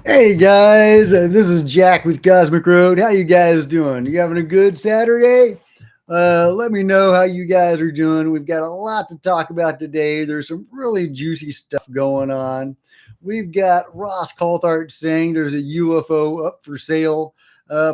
Hey guys, this is Jack with Cosmic Road. How you guys doing? You having a good Saturday? Let me know how you guys are doing. We've got a lot to talk about today. There's some really juicy stuff going on. We've got Ross Coulthart saying there's a UFO up for sale,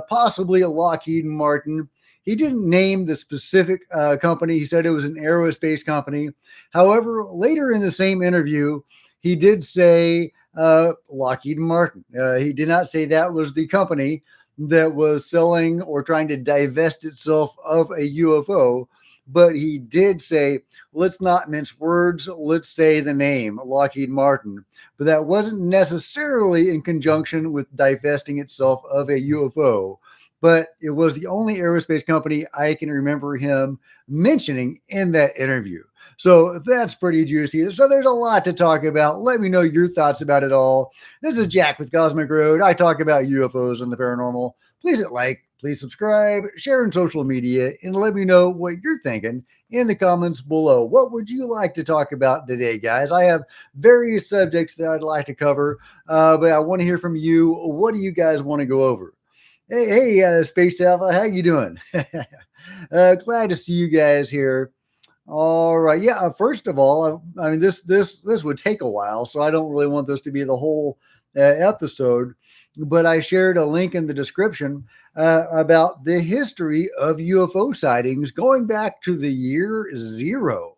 possibly a Lockheed Martin. He didn't name the specific company. He said it was an aerospace company. However, later in the same interview, he did say Lockheed Martin. He did not say that was the company that was selling or trying to divest itself of a UFO, but he did say, let's not mince words, let's say the name Lockheed Martin. But that wasn't necessarily in conjunction with divesting itself of a UFO. But it was the only aerospace company I can remember him mentioning in that interview. So that's pretty juicy. So there's a lot to talk about. Let me know your thoughts about it all. This is Jack with Cosmic Road. I talk about UFOs and the paranormal. Please hit like, please subscribe, share on social media, and let me know what you're thinking in the comments below. What would you like to talk about today, guys? I have various subjects that I'd like to cover, but I want to hear from you. What do you guys want to go over? Hey, Space Alpha, how you doing? Glad to see you guys here. All right. Yeah. First of all, I mean this would take a while, so I don't really want this to be the whole episode. But I shared a link in the description about the history of UFO sightings going back to the year zero.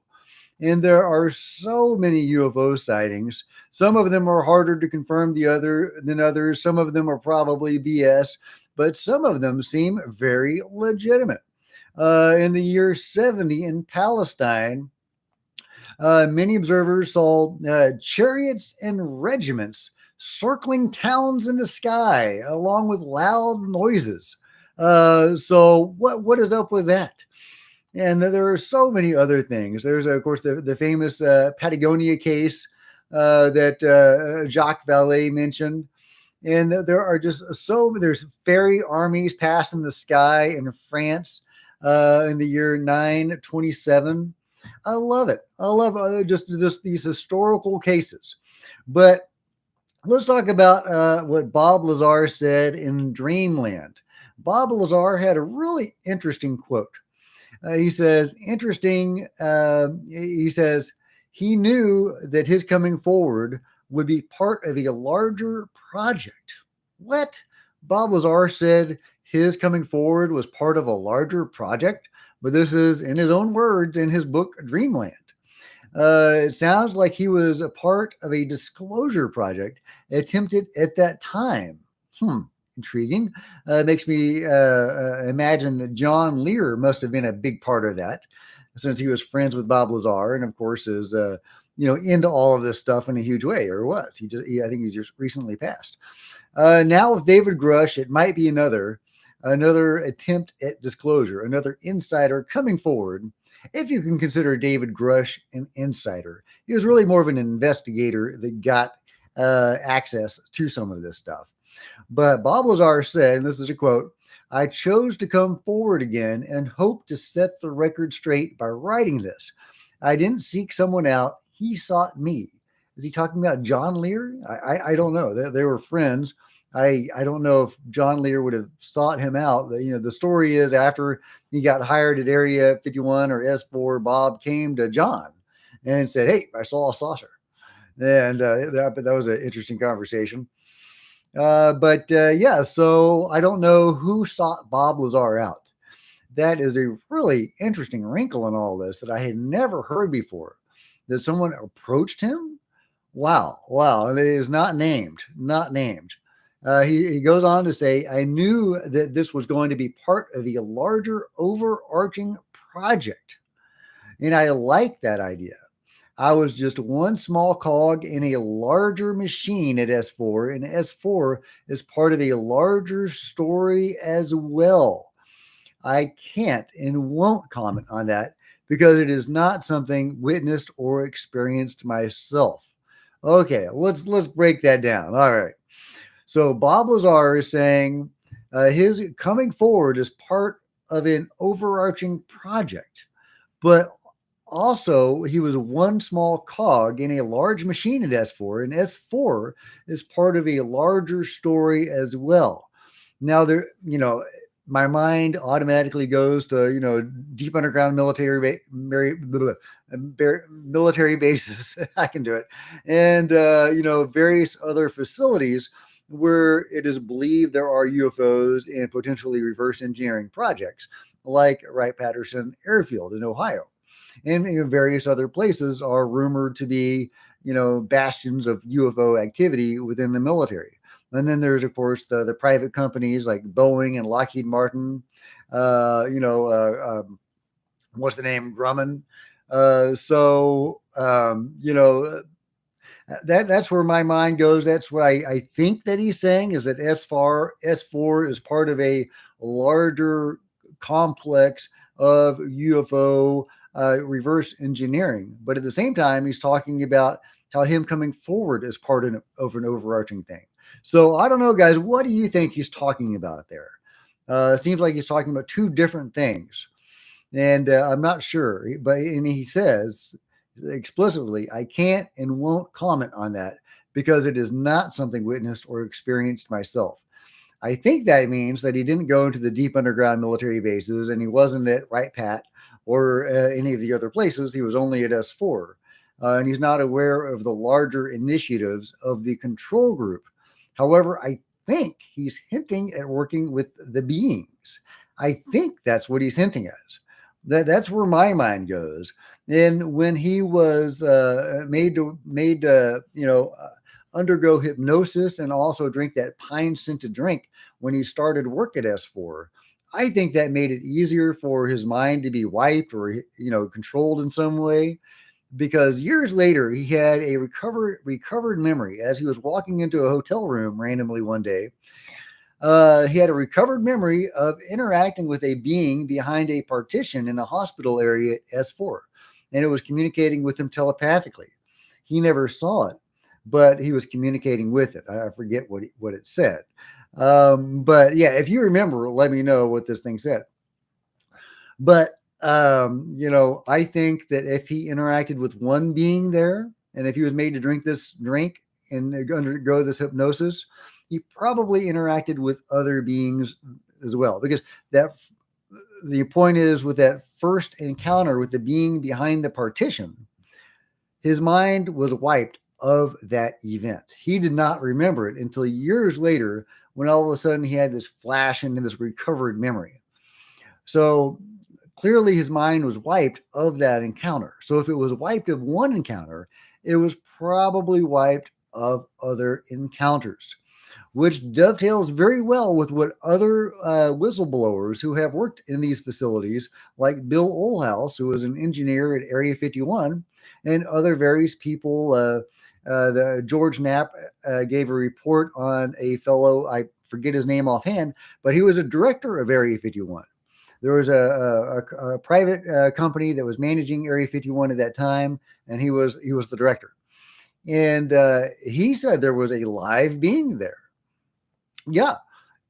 And there are so many UFO sightings. Some of them are harder to confirm than others. Some of them are probably BS, but some of them seem very legitimate. In the year 70 in Palestine, many observers saw chariots and regiments circling towns in the sky, along with loud noises. So, what is up with that? And there are so many other things. There's, of course, the famous Patagonia case that Jacques Vallée mentioned. And there are just there's fairy armies passing the sky in France in the year 927. I love it. I love just these historical cases. But let's talk about what Bob Lazar said in Dreamland. Bob Lazar had a really interesting quote. He says, he says, he knew that his coming forward would be part of a larger project. What? Bob Lazar said his coming forward was part of a larger project, but this is in his own words in his book, Dreamland. It sounds like he was a part of a disclosure project attempted at that time. Intriguing. Makes me imagine that John Lear must have been a big part of that, since he was friends with Bob Lazar, and of course is into all of this stuff in a huge way, or was. I think he's just recently passed. Now with David Grush, it might be another attempt at disclosure, another insider coming forward. If you can consider David Grush an insider, he was really more of an investigator that got access to some of this stuff. But Bob Lazar said, and this is a quote, I chose to come forward again and hope to set the record straight by writing this. I didn't seek someone out. He sought me. Is he talking about John Lear? I don't know. They were friends. I don't know if John Lear would have sought him out. The story is after he got hired at Area 51 or S4, Bob came to John and said, hey, I saw a saucer. And that was an interesting conversation. So I don't know who sought Bob Lazar out. That is a really interesting wrinkle in all this that I had never heard before. That someone approached him? Wow. It is not named. He goes on to say, I knew that this was going to be part of a larger overarching project. And I like that idea. I was just one small cog in a larger machine at S4, and S4 is part of a larger story as well. I can't and won't comment on that because it is not something witnessed or experienced myself. Okay, let's break that down. All right. So Bob Lazar is saying his coming forward is part of an overarching project, but Also, he was one small cog in a large machine at S4, and S4 is part of a larger story as well. Now, my mind automatically goes to, deep underground military bases. I can do it. And, various other facilities where it is believed there are UFOs and potentially reverse engineering projects, like Wright-Patterson Airfield in Ohio. And various other places are rumored to be, bastions of UFO activity within the military. And then there's, of course, the private companies like Boeing and Lockheed Martin. What's the name? Grumman. That's where my mind goes. That's what I think that he's saying, is that S4 is part of a larger complex of UFO reverse engineering. But at the same time, he's talking about how him coming forward is part of an overarching thing. So I don't know, guys. What do you think he's talking about there? It seems like he's talking about two different things, and I'm not sure. But and he says explicitly, I can't and won't comment on that because it is not something witnessed or experienced myself. I think that means that he didn't go into the deep underground military bases, and he wasn't at Wright Pat or any of the other places. He was only at S4. And he's not aware of the larger initiatives of the control group. However, I think he's hinting at working with the beings. I think that's what he's hinting at. That's where my mind goes. And when he was made to undergo hypnosis and also drink that pine scented drink when he started work at S4, I think that made it easier for his mind to be wiped or controlled in some way. Because years later, he had a recovered memory as he was walking into a hotel room randomly one day. He had a recovered memory of interacting with a being behind a partition in a hospital area at S4, and it was communicating with him telepathically. He never saw it, but he was communicating with it. I forget what it said. But yeah, if you remember, let me know what this thing said. But I think that if he interacted with one being there, and if he was made to drink this drink and undergo this hypnosis, he probably interacted with other beings as well. Because the point is, with that first encounter with the being behind the partition, his mind was wiped of that event. He did not remember it until years later, when all of a sudden he had this flash into this recovered memory. So clearly his mind was wiped of that encounter. So if it was wiped of one encounter, it was probably wiped of other encounters, which dovetails very well with what other whistleblowers who have worked in these facilities, like Bill Olhouse, who was an engineer at Area 51, and other various people. The George Knapp gave a report on a fellow, I forget his name offhand, but he was a director of Area 51. There was a private company that was managing Area 51 at that time, and he was the director. And he said there was a live being there. Yeah.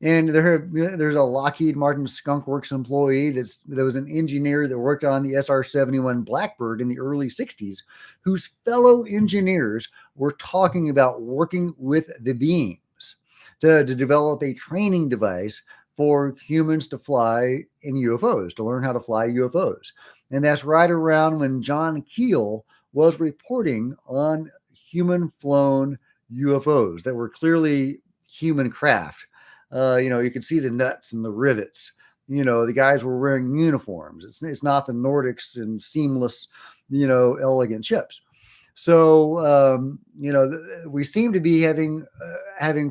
And there's a Lockheed Martin Skunk Works employee that was an engineer that worked on the SR-71 Blackbird in the early 60s, whose fellow engineers were talking about working with the beings to develop a training device for humans to fly in UFOs, to learn how to fly UFOs. And that's right around when John Keel was reporting on human-flown UFOs that were clearly human craft. You could see the nuts and the rivets. The guys were wearing uniforms. It's not the Nordics and seamless, elegant ships. So, we seem to be having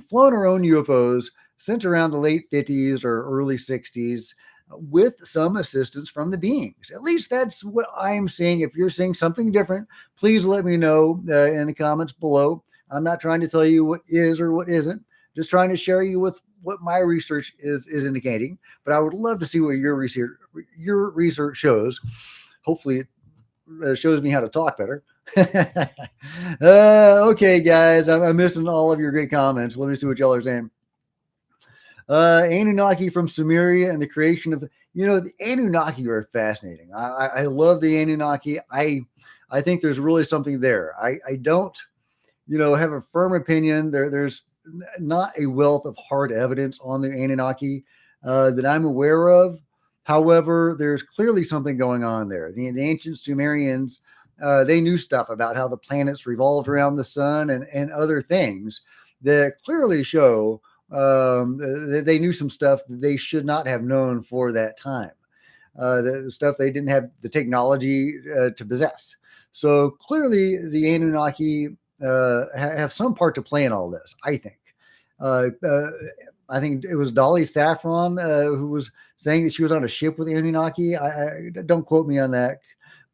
flown our own UFOs since around the late 50s or early 60s with some assistance from the beings. At least that's what I'm seeing. If you're seeing something different, please let me know in the comments below. I'm not trying to tell you what is or what isn't, just trying to share you with what my research is indicating. But I would love to see what your research shows. Hopefully it shows me how to talk better. Okay, guys, I'm missing all of your great comments. Let me see what y'all are saying. Anunnaki from Sumeria and the creation of The Anunnaki are fascinating. I love the Anunnaki. I think there's really something there. I don't, have a firm opinion. There's not a wealth of hard evidence on the Anunnaki that I'm aware of. However, there's clearly something going on there. The ancient Sumerians, they knew stuff about how the planets revolved around the sun and other things that clearly show that they knew some stuff that they should not have known for that time. The stuff they didn't have the technology to possess. So clearly, the Anunnaki have some part to play in all this, I think. I think it was Dolly Saffron who was saying that she was on a ship with the Anunnaki. I don't quote me on that,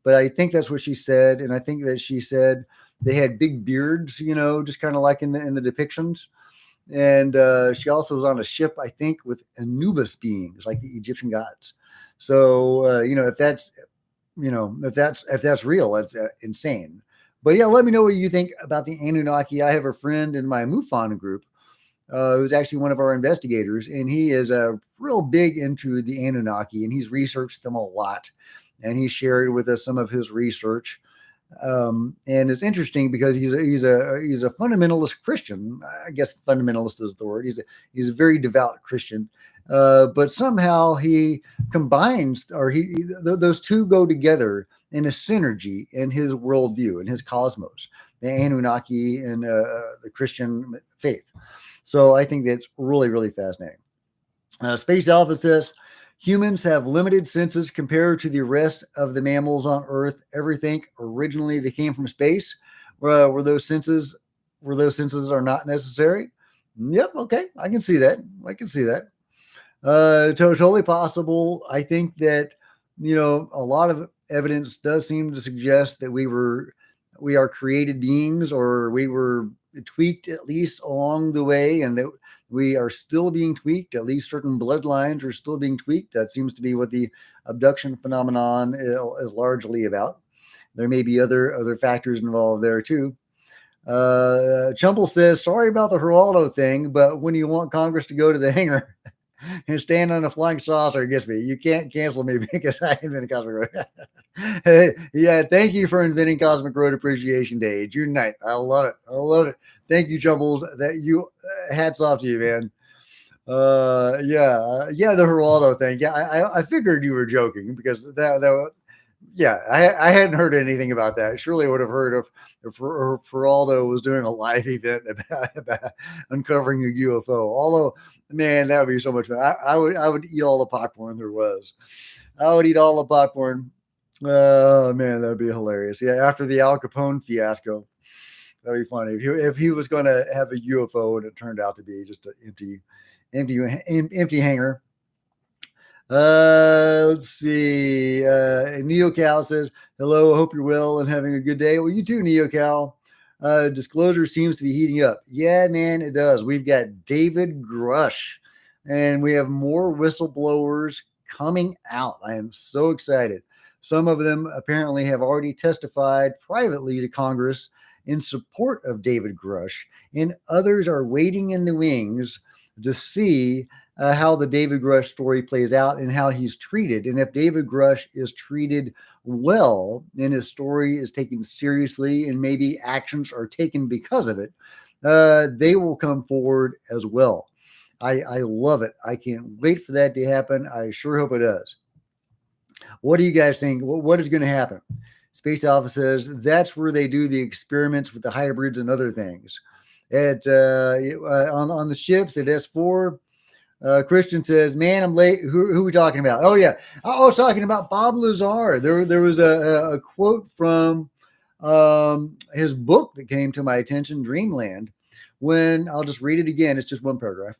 but I think that's what she said. And I think that she said they had big beards, just kind of like in the depictions. And she also was on a ship, I think, with Anubis beings, like the Egyptian gods. So if that's real, that's insane. But yeah, let me know what you think about the Anunnaki. I have a friend in my MUFON group who's actually one of our investigators, and he is real big into the Anunnaki, and he's researched them a lot, and he shared with us some of his research. And it's interesting because he's a fundamentalist Christian. I guess fundamentalist is the word. He's a very devout Christian, but somehow he combines, or those two go together in a synergy in his worldview, in his cosmos, the Anunnaki and the Christian faith. So I think that's really, really fascinating. Space Alpha says, humans have limited senses compared to the rest of the mammals on Earth. Everything originally they came from space. Were those senses are not necessary? Yep. Okay. I can see that. Totally possible. I think that, a lot of evidence does seem to suggest that we are created beings, or we were tweaked at least along the way, and that we are still being tweaked. At least certain bloodlines are still being tweaked. That seems to be what the abduction phenomenon is largely about. There may be other factors involved there too. Chumble says, sorry about the Geraldo thing, but when you want Congress to go to the hangar and stand on a flying saucer gets me. You can't cancel me because I invented Cosmic Road. Hey, yeah, thank you for inventing Cosmic Road Appreciation Day, June 9th. I love it. Thank you, Chumbles. Hats off to you, man. The Geraldo thing. Yeah, I figured you were joking because I hadn't heard anything about that. Surely I would have heard if Geraldo was doing a live event about uncovering a UFO. Although, man, that would be so much fun. I would eat all the popcorn there was. I would eat all the popcorn. Oh man, that'd be hilarious. Yeah, after the Al Capone fiasco, that'd be funny. If he was going to have a UFO and it turned out to be just an empty hangar. Let's see. NeoCal says, hello, I hope you're well and having a good day. Well, you too, NeoCal. Disclosure seems to be heating up. Yeah, man, it does. We've got David Grush, and we have more whistleblowers coming out. I am so excited. Some of them apparently have already testified privately to Congress in support of David Grush, and others are waiting in the wings to see how the David Grush story plays out and how he's treated. And if David Grush is treated well and his story is taken seriously and maybe actions are taken because of it, they will come forward as well. I love it. I can't wait for that to happen. I sure hope it does. What do you guys think? What is going to happen? Space Alpha says that's where they do the experiments with the hybrids and other things. On the ships at S4, Christian says, man, I'm late. Who are we talking about? Oh, yeah. I was talking about Bob Lazar. There was a quote from his book that came to my attention, Dreamland, when I'll just read it again. It's just one paragraph.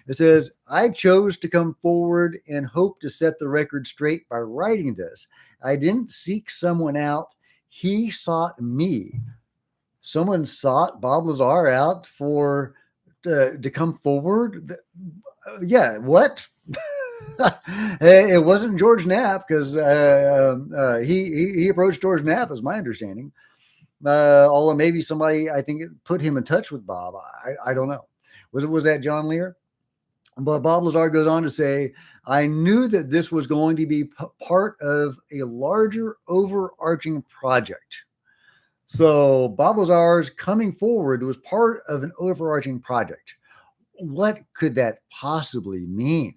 It says, I chose to come forward and hope to set the record straight by writing this. I didn't seek someone out. He sought me. Someone sought Bob Lazar out to come forward. Yeah, what? It wasn't George Knapp, because he approached George Knapp, is my understanding. Although maybe somebody, I think, put him in touch with Bob. I don't know. Was that John Lear? But Bob Lazar goes on to say, I knew that this was going to be part of a larger overarching project. So Bob Lazar's coming forward was part of an overarching project. What could that possibly mean?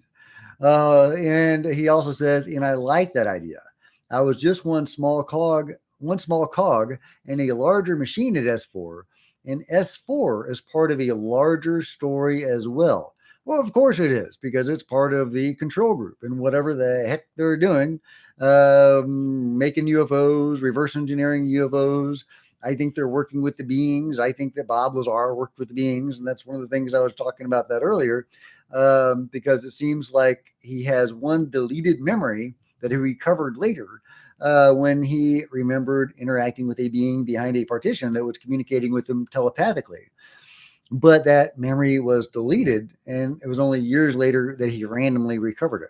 And he also says, and I like that idea. I was just one small cog in a larger machine at S4, and S4 is part of a larger story as well. Well, of course it is, because it's part of the control group and whatever the heck they're doing, making UFOs, reverse engineering UFOs. I think they're working with the beings. I think that Bob Lazar worked with the beings, and that's one of the things I was talking about that earlier, because it seems like he has one deleted memory that he recovered later when he remembered interacting with a being behind a partition that was communicating with him telepathically. But that memory was deleted, and it was only years later that he randomly recovered it.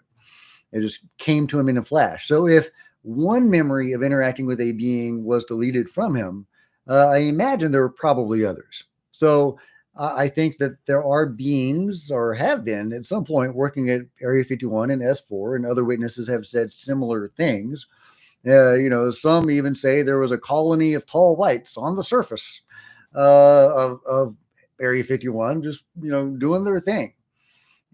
It just came to him in a flash. So if one memory of interacting with a being was deleted from him, I imagine there were probably others. So I think that there are beings, or have been at some point, working at Area 51 and S4, and other witnesses have said similar things. Some even say there was a colony of tall whites on the surface of Area 51, just doing their thing.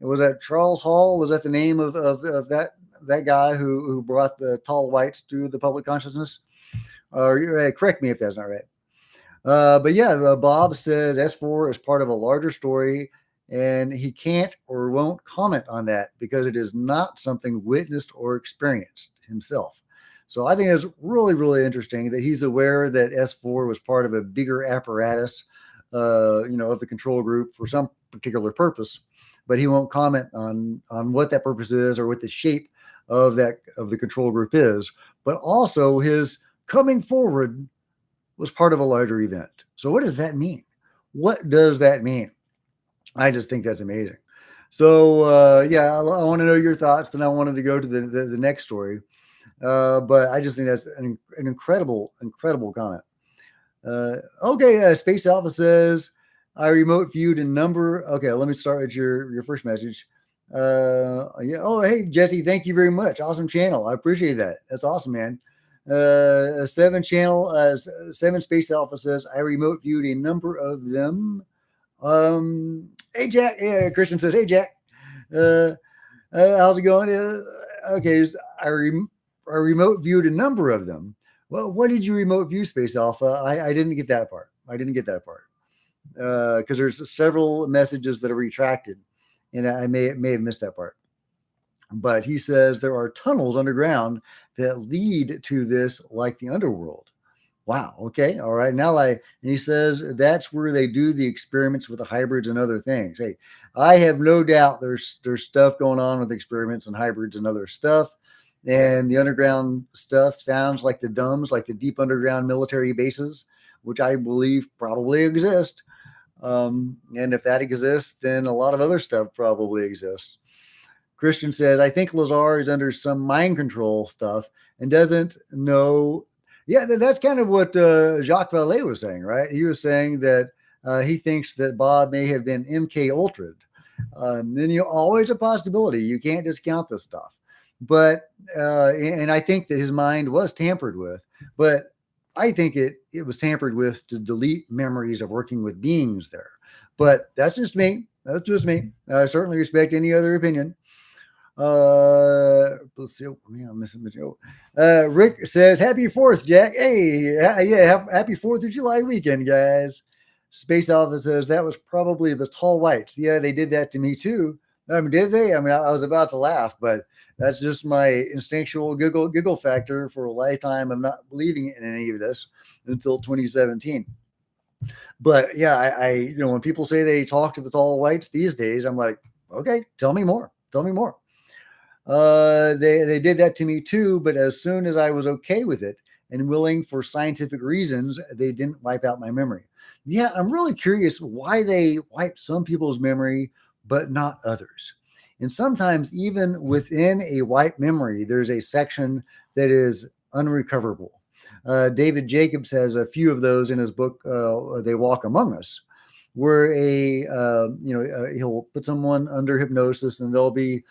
Was that Charles Hall? Was that the name of that guy who brought the tall whites to the public consciousness? Or correct me if that's not right. But yeah, Bob says S4 is part of a larger story, and he can't or won't comment on that because it is not something witnessed or experienced himself. So I think it's really, really interesting that he's aware that S4 was part of a bigger apparatus, of the control group for some particular purpose, but he won't comment on what that purpose is or what the shape of the control group is. But also his coming forward was part of a larger event. So what does that mean? What does that mean? I just think that's amazing. So I want to know your thoughts. Then I wanted to go to the next story. But I just think that's an incredible comment. Space Alpha says, I remote viewed a number. Okay, let me start with your first message. Oh, hey, Jesse, thank you very much. Awesome channel. I appreciate that. That's awesome, man. 7 Space Alpha says, I remote viewed a number of them. Hey, Jack. Yeah, Christian says, hey, Jack. How's it going? Okay, I remote viewed a number of them. Well, what did you remote view, Space Alpha? I didn't get that part. Because there's several messages that are retracted, and I may have missed that part. But he says there are tunnels underground that lead to this, like the underworld. Wow. Okay. All right. And he says that's where they do the experiments with the hybrids and other things. Hey, I have no doubt there's stuff going on with experiments and hybrids and other stuff. And the underground stuff sounds like the DUMBs, like the deep underground military bases, which I believe probably exist. And if that exists, then a lot of other stuff probably exists. Christian says, I think Lazar is under some mind control stuff and doesn't know. Yeah, that's kind of what Jacques Vallée was saying, right? He was saying that he thinks that Bob may have been MK Ultra'd. Then always a possibility. You can't discount this stuff. But and I think that his mind was tampered with, but I think it was tampered with to delete memories of working with beings there. But that's just me. That's just me. I certainly respect any other opinion. Let's see. I'm missing the Rick says, Happy 4th, Jack. Hey, yeah, happy 4th of July weekend, guys. Space Alpha says, that was probably the tall whites. Yeah, they did that to me too. Did they? I was about to laugh, but that's just my instinctual giggle factor for a lifetime of not believing in any of this until 2017. But yeah, I when people say they talk to the tall whites these days, I'm like, okay, tell me more. They did that to me too, but as soon as I was okay with it and willing for scientific reasons, they didn't wipe out my memory. Yeah, I'm really curious why they wipe some people's memory, but not others. And sometimes even within a wiped memory, there's a section that is unrecoverable. David Jacobs has a few of those in his book, They Walk Among Us. where he'll put someone under hypnosis, and they'll be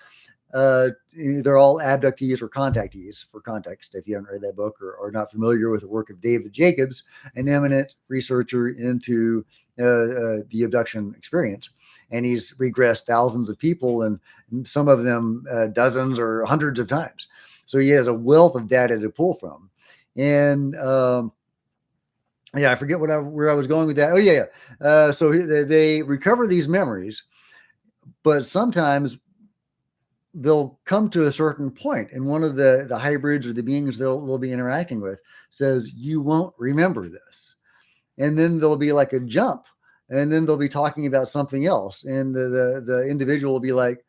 they're all abductees or contactees. For context, if you haven't read that book or are not familiar with the work of David Jacobs, an eminent researcher into the abduction experience, and he's regressed thousands of people, and some of them dozens or hundreds of times. So he has a wealth of data to pull from. And I forget where I was going with that. Oh yeah. So they recover these memories, but sometimes they'll come to a certain point, and one of the hybrids or the beings they'll be interacting with says, "You won't remember this," and then there'll be like a jump, and then they'll be talking about something else, and the individual will be like,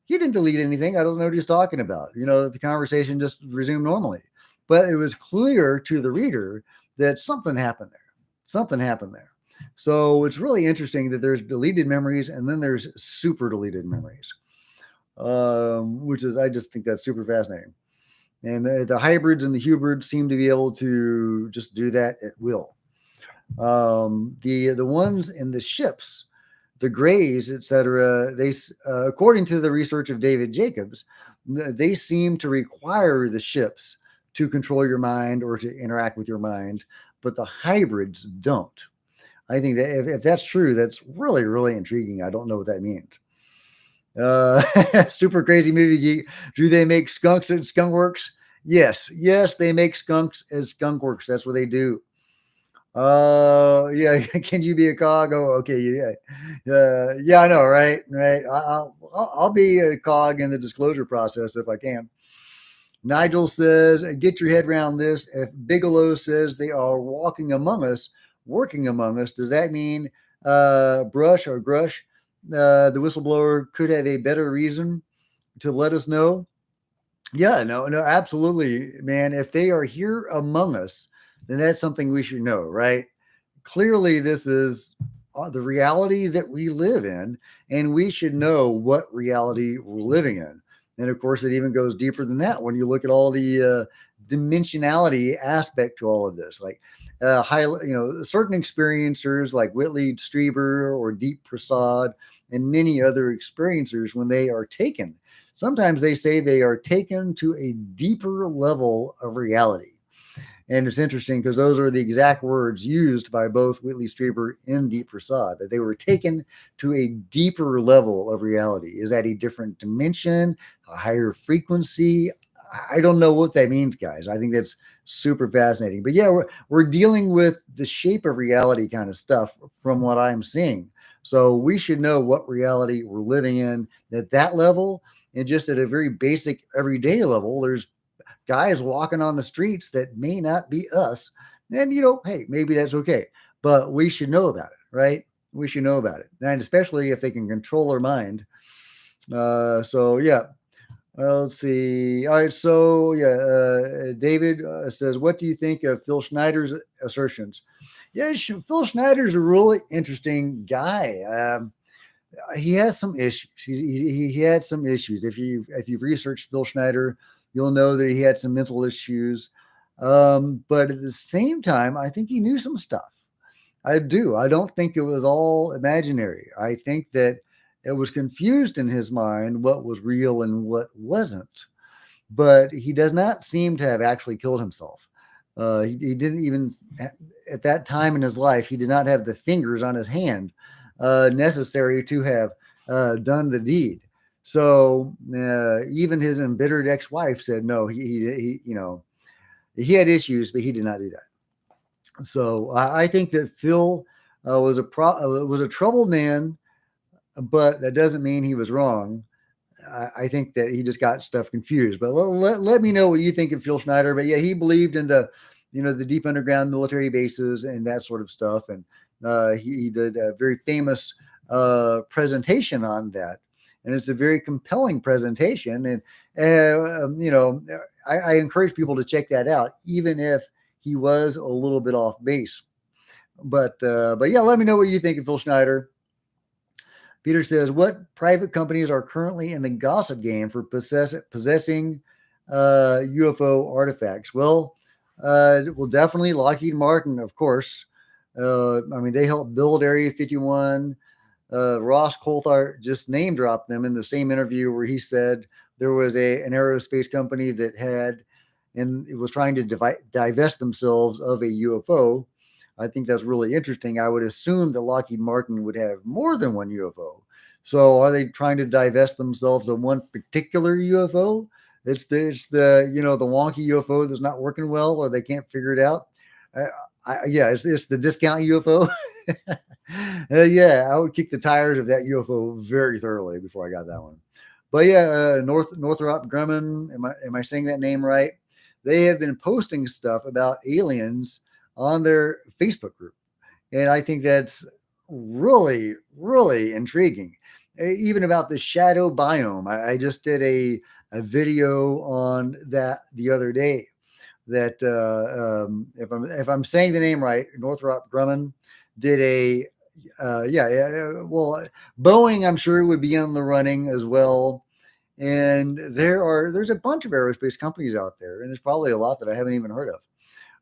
"He didn't delete anything. I don't know what he's talking about." The conversation just resumed normally, but it was clear to the reader that something happened there. Something happened there. So it's really interesting that there's deleted memories, and then there's super deleted memories. Which is, I just think that's super fascinating. And the hybrids and the hybrids seem to be able to just do that at will. The ones in the ships, the Greys, etc., they, according to the research of David Jacobs, they seem to require the ships to control your mind or to interact with your mind, but the hybrids don't. I think that if that's true, that's really, really intriguing. I don't know what that means. Super crazy movie geek. Do they make skunks at Skunkworks? Yes, they make skunks at Skunkworks. That's what they do. Yeah. Can you be a cog? Oh, okay. Yeah, I know, right? I'll be a cog in the disclosure process if I can. Nigel says, "Get your head around this. If Bigelow says they are walking among us, working among us, does that mean Brush or Grush, the whistleblower, could have a better reason to let us know?" Yeah, no, absolutely, man. If they are here among us, then that's something we should know, right? Clearly, this is the reality that we live in, and we should know what reality we're living in. And of course, it even goes deeper than that when you look at all the dimensionality aspect to all of this. Like certain experiencers like Whitley Strieber or Deep Prasad and many other experiencers, when they are taken, sometimes they say they are taken to a deeper level of reality. And it's interesting because those are the exact words used by both Whitley Strieber and Deep Prasad, that they were taken to a deeper level of reality. Is that a different dimension, a higher frequency? I don't know what that means, guys. I think that's super fascinating. But yeah, we're dealing with the shape of reality kind of stuff from what I'm seeing. So we should know what reality we're living in at that level. And just at a very basic everyday level, there's guys walking on the streets that may not be us. And, hey, maybe that's okay. But we should know about it, right? We should know about it. And especially if they can control our mind. So, yeah. Let's see. All right. So, yeah, David says, "What do you think of Phil Schneider's assertions?" Yeah, Phil Schneider's a really interesting guy. He has some issues. He had some issues. If you've researched Phil Schneider, you'll know that he had some mental issues. But at the same time, I think he knew some stuff. I do. I don't think it was all imaginary. I think that it was confused in his mind what was real and what wasn't. But he does not seem to have actually killed himself. He didn't even, at that time in his life, he did not have the fingers on his hand necessary to have done the deed. So even his embittered ex-wife said no. He had issues, but he did not do that. So I think that Phil was a troubled man, but that doesn't mean he was wrong. I think that he just got stuff confused. But let me know what you think of Phil Schneider. But yeah, he believed in the deep underground military bases and that sort of stuff, and he did a very famous presentation on that. And it's a very compelling presentation. And, I encourage people to check that out, even if he was a little bit off base. But yeah, let me know what you think of Phil Schneider. Peter says, "What private companies are currently in the gossip game for possessing UFO artifacts?" Well, definitely Lockheed Martin, of course. I mean, they helped build Area 51. Ross Coulthart just name dropped them in the same interview where he said there was an aerospace company that had, and it was trying to divest themselves of a UFO. I think that's really interesting. I would assume that Lockheed Martin would have more than one UFO. So are they trying to divest themselves of one particular UFO? It's the the wonky UFO that's not working well, or they can't figure it out. Yeah, it's the discount UFO. Yeah, I would kick the tires of that UFO very thoroughly before I got that one. But yeah, Northrop Grumman, am I saying that name right? They have been posting stuff about aliens on their Facebook group, and I think that's really, really intriguing. Even about the shadow biome, I just did a video on that the other day. That if I'm saying the name right, Northrop Grumman did a well, Boeing, I'm sure, would be in the running as well. And there's a bunch of aerospace companies out there, and there's probably a lot that I haven't even heard of.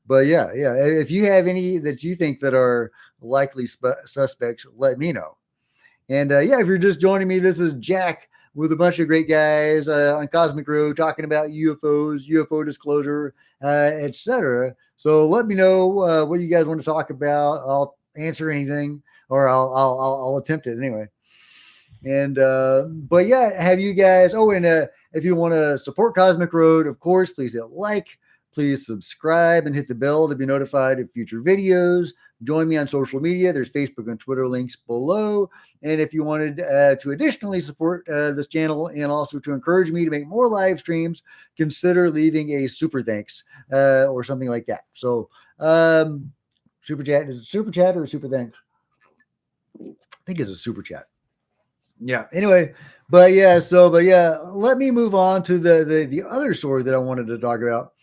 But yeah, if you have any that you think that are likely suspects, let me know. And yeah, if you're just joining me, this is Jack with a bunch of great guys on Cosmic Road talking about UFOs, UFO disclosure, etc. So let me know what you guys want to talk about. I'll answer anything, or I'll attempt it anyway. And but yeah, have you guys? Oh, and if you want to support Cosmic Road, of course, please hit like, please subscribe, and hit the bell to be notified of future videos. Join me on social media. There's Facebook and Twitter links below. And if you wanted to additionally support this channel and also to encourage me to make more live streams, consider leaving a super thanks or something like that. So, super chat, is it super chat or super thanks? I think it's a super chat. Yeah. Anyway, but yeah, let me move on to the other story that I wanted to talk about.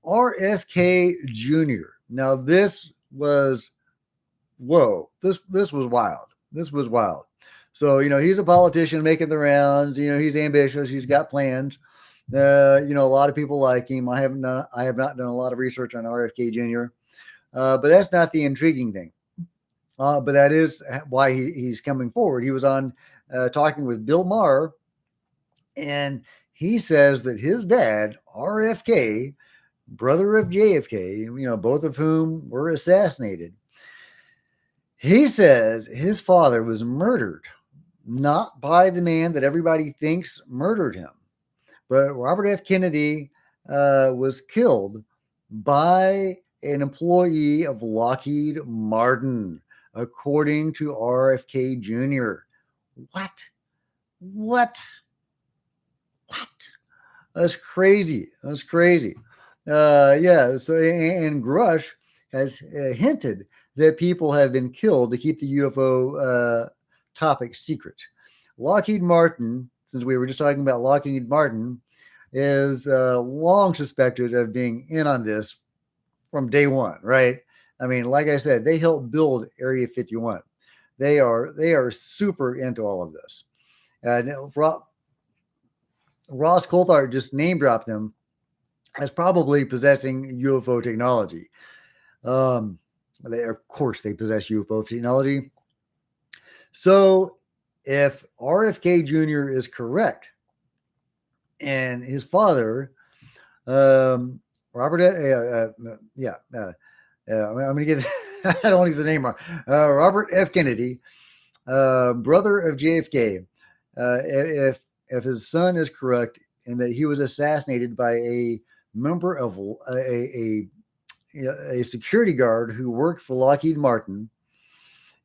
RFK Jr. Now this was this was wild. This was wild. So, he's a politician making the rounds. He's ambitious. He's got plans. A lot of people like him. I have not done a lot of research on RFK Jr. But that's not the intriguing thing. But that is why he's coming forward. He was on talking with Bill Maher, and he says that his dad, RFK, brother of JFK, both of whom were assassinated. He says his father was murdered, not by the man that everybody thinks murdered him, but Robert F. Kennedy was killed by an employee of Lockheed Martin, according to RFK Jr. What? That's crazy. Yeah. So, and Grush has hinted that people have been killed to keep the UFO topic secret. Lockheed Martin, since we were just talking about Lockheed Martin, is long suspected of being in on this from day one, right? I mean, like I said, they helped build Area 51. They are super into all of this. Ross Coulthart just name dropped them as probably possessing UFO technology. Of course, they possess UFO technology. So, if RFK Jr. is correct, and his father, Robert, I'm going to get. I don't want to get the name wrong. Robert F. Kennedy, brother of JFK. If his son is correct, and that he was assassinated by a member of a security guard who worked for Lockheed Martin,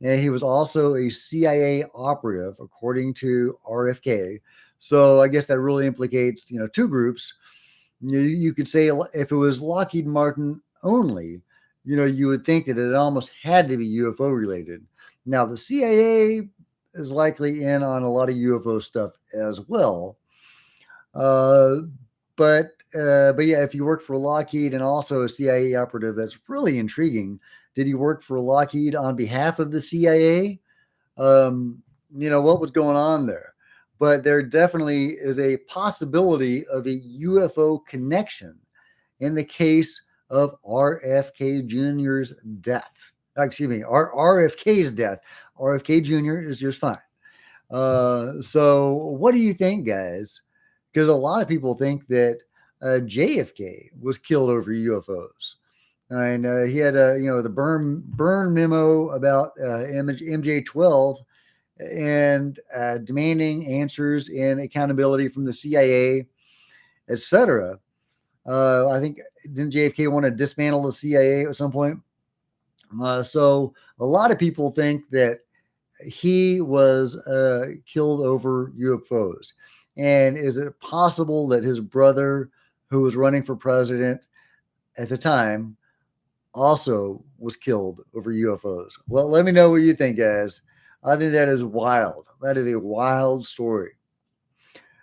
and he was also a CIA operative, according to RFK. So I guess that really implicates, two groups. You could say if it was Lockheed Martin only, you would think that it almost had to be UFO related. Now, the CIA is likely in on a lot of UFO stuff as well. But yeah, if you work for Lockheed and also a CIA operative, that's really intriguing. Did he work for Lockheed on behalf of the CIA? What was going on there? But there definitely is a possibility of a UFO connection in the case of RFK Jr.'s death. excuse me, RFK's death. RFK Jr. is just fine. So what do you think, guys? Because a lot of people think that JFK was killed over UFOs. And he had the burn memo about MJ12 and demanding answers and accountability from the CIA, etc. I think didn't JFK want to dismantle the CIA at some point? So a lot of people think that he was killed over UFOs. And is it possible that his brother, who was running for president at the time, also was killed over UFOs? Well, let me know what you think, guys. I think that is wild. That is a wild story.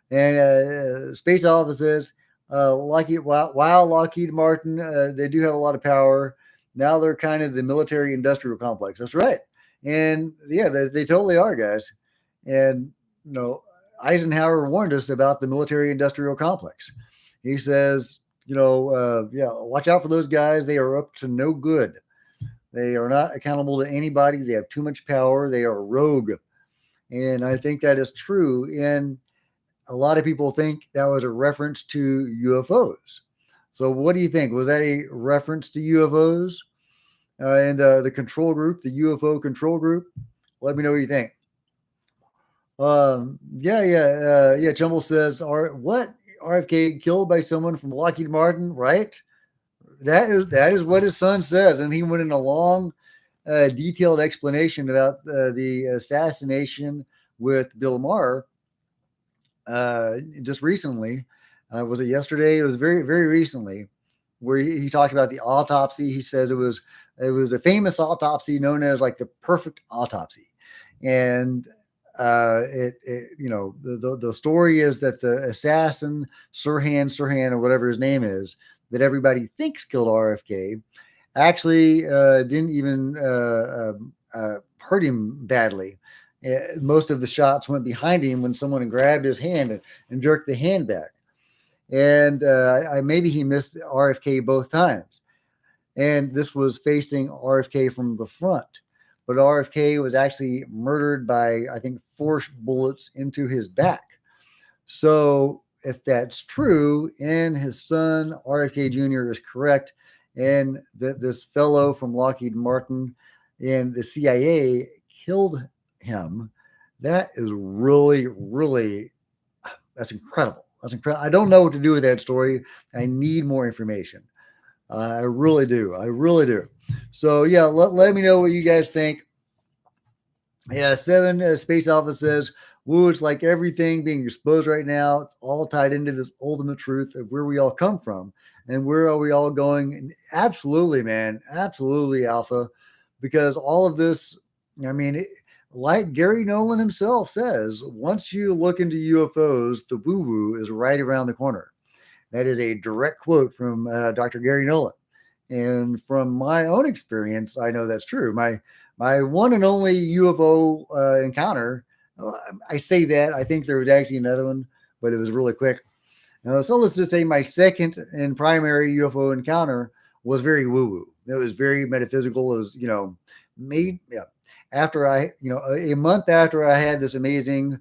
And Space Office says, while Lockheed Martin, they do have a lot of power. Now they're kind of the military industrial complex. That's right. And yeah, they totally are, guys. And, Eisenhower warned us about the military industrial complex. He says, watch out for those guys. They are up to no good. They are not accountable to anybody. They have too much power. They are rogue. And I think that is true. And a lot of people think that was a reference to UFOs. So what do you think? Was that a reference to UFOs? And the control group, the UFO control group? Let me know what you think. Chumble says, what? RFK killed by someone from Lockheed Martin, right? That is what his son says. And he went in a long, detailed explanation about the assassination with Bill Maher just recently. Was it yesterday? It was very, very recently, where he talked about the autopsy. He says it was a famous autopsy known as like the perfect autopsy. And the story is that the assassin, Sirhan, or whatever his name is, that everybody thinks killed RFK, actually didn't even hurt him badly. Most of the shots went behind him when someone grabbed his hand and jerked the hand back. And maybe he missed RFK both times. And this was facing RFK from the front. But RFK was actually murdered by, I think, 4 bullets into his back. So if that's true, and his son, RFK Jr., is correct, and that this fellow from Lockheed Martin and the CIA killed him, that is really, really, that's incredible. That's incredible. I don't know what to do with that story. I need more information. I really do. I really do. So yeah, let me know what you guys think. Yeah, 7 Space Alpha says, woo, it's like everything being exposed right now. It's all tied into this ultimate truth of where we all come from and where are we all going. And absolutely, man. Absolutely, Alpha. Because all of this, I mean, like Gary Nolan himself says, once you look into UFOs, the woo-woo is right around the corner. That is a direct quote from Dr. Gary Nolan. And from my own experience, I know that's true. My one and only UFO encounter, I say that, I think there was actually another one, but it was really quick. So let's just say my second and primary UFO encounter was very woo-woo. It was very metaphysical. It was, after a month after I had this amazing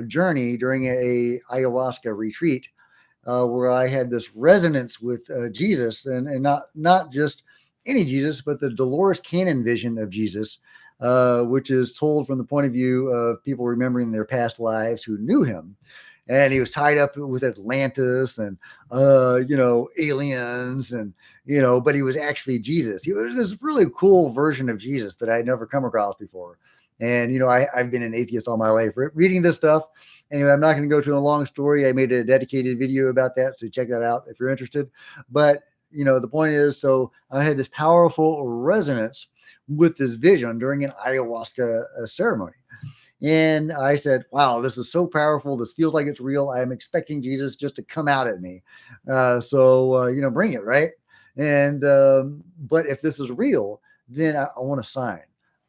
journey during a ayahuasca retreat, where I had this resonance with Jesus, and not just any Jesus, but the Dolores Cannon vision of Jesus, which is told from the point of view of people remembering their past lives who knew him. And he was tied up with Atlantis and, aliens and, but he was actually Jesus. He was this really cool version of Jesus that I had never come across before. And, I've been an atheist all my life. Reading this stuff, anyway, I'm not going to go to a long story. I made a dedicated video about that, so check that out if you're interested. But, the point is, so I had this powerful resonance with this vision during an ayahuasca ceremony. And I said, wow, this is so powerful. This feels like it's real. I'm expecting Jesus just to come out at me. So bring it, right? And but if this is real, then I want to sign.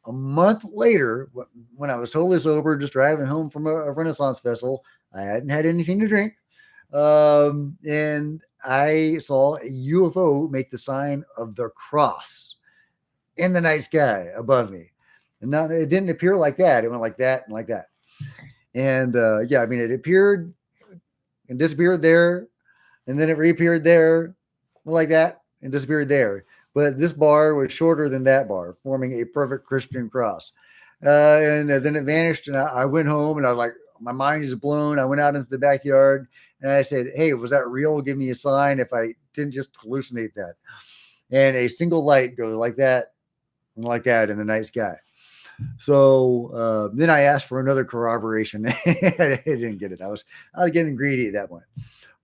A month later, when I was totally sober, just driving home from a Renaissance festival, I hadn't had anything to drink. And I saw a UFO make the sign of the cross. in the night sky above me. And not, it didn't appear like that. It went like that and like that. And yeah, I mean, it appeared and disappeared there, and then it reappeared there, like that, and disappeared there. But this bar was shorter than that bar, forming a perfect Christian cross. And then it vanished, and I went home, and I was like, my mind is blown. I went out into the backyard, and I said, "Hey, was that real? Give me a sign if I didn't just hallucinate that." And a single light goes like that and like that in the night sky. So then I asked for another corroboration. I didn't get it. I was getting greedy at that point.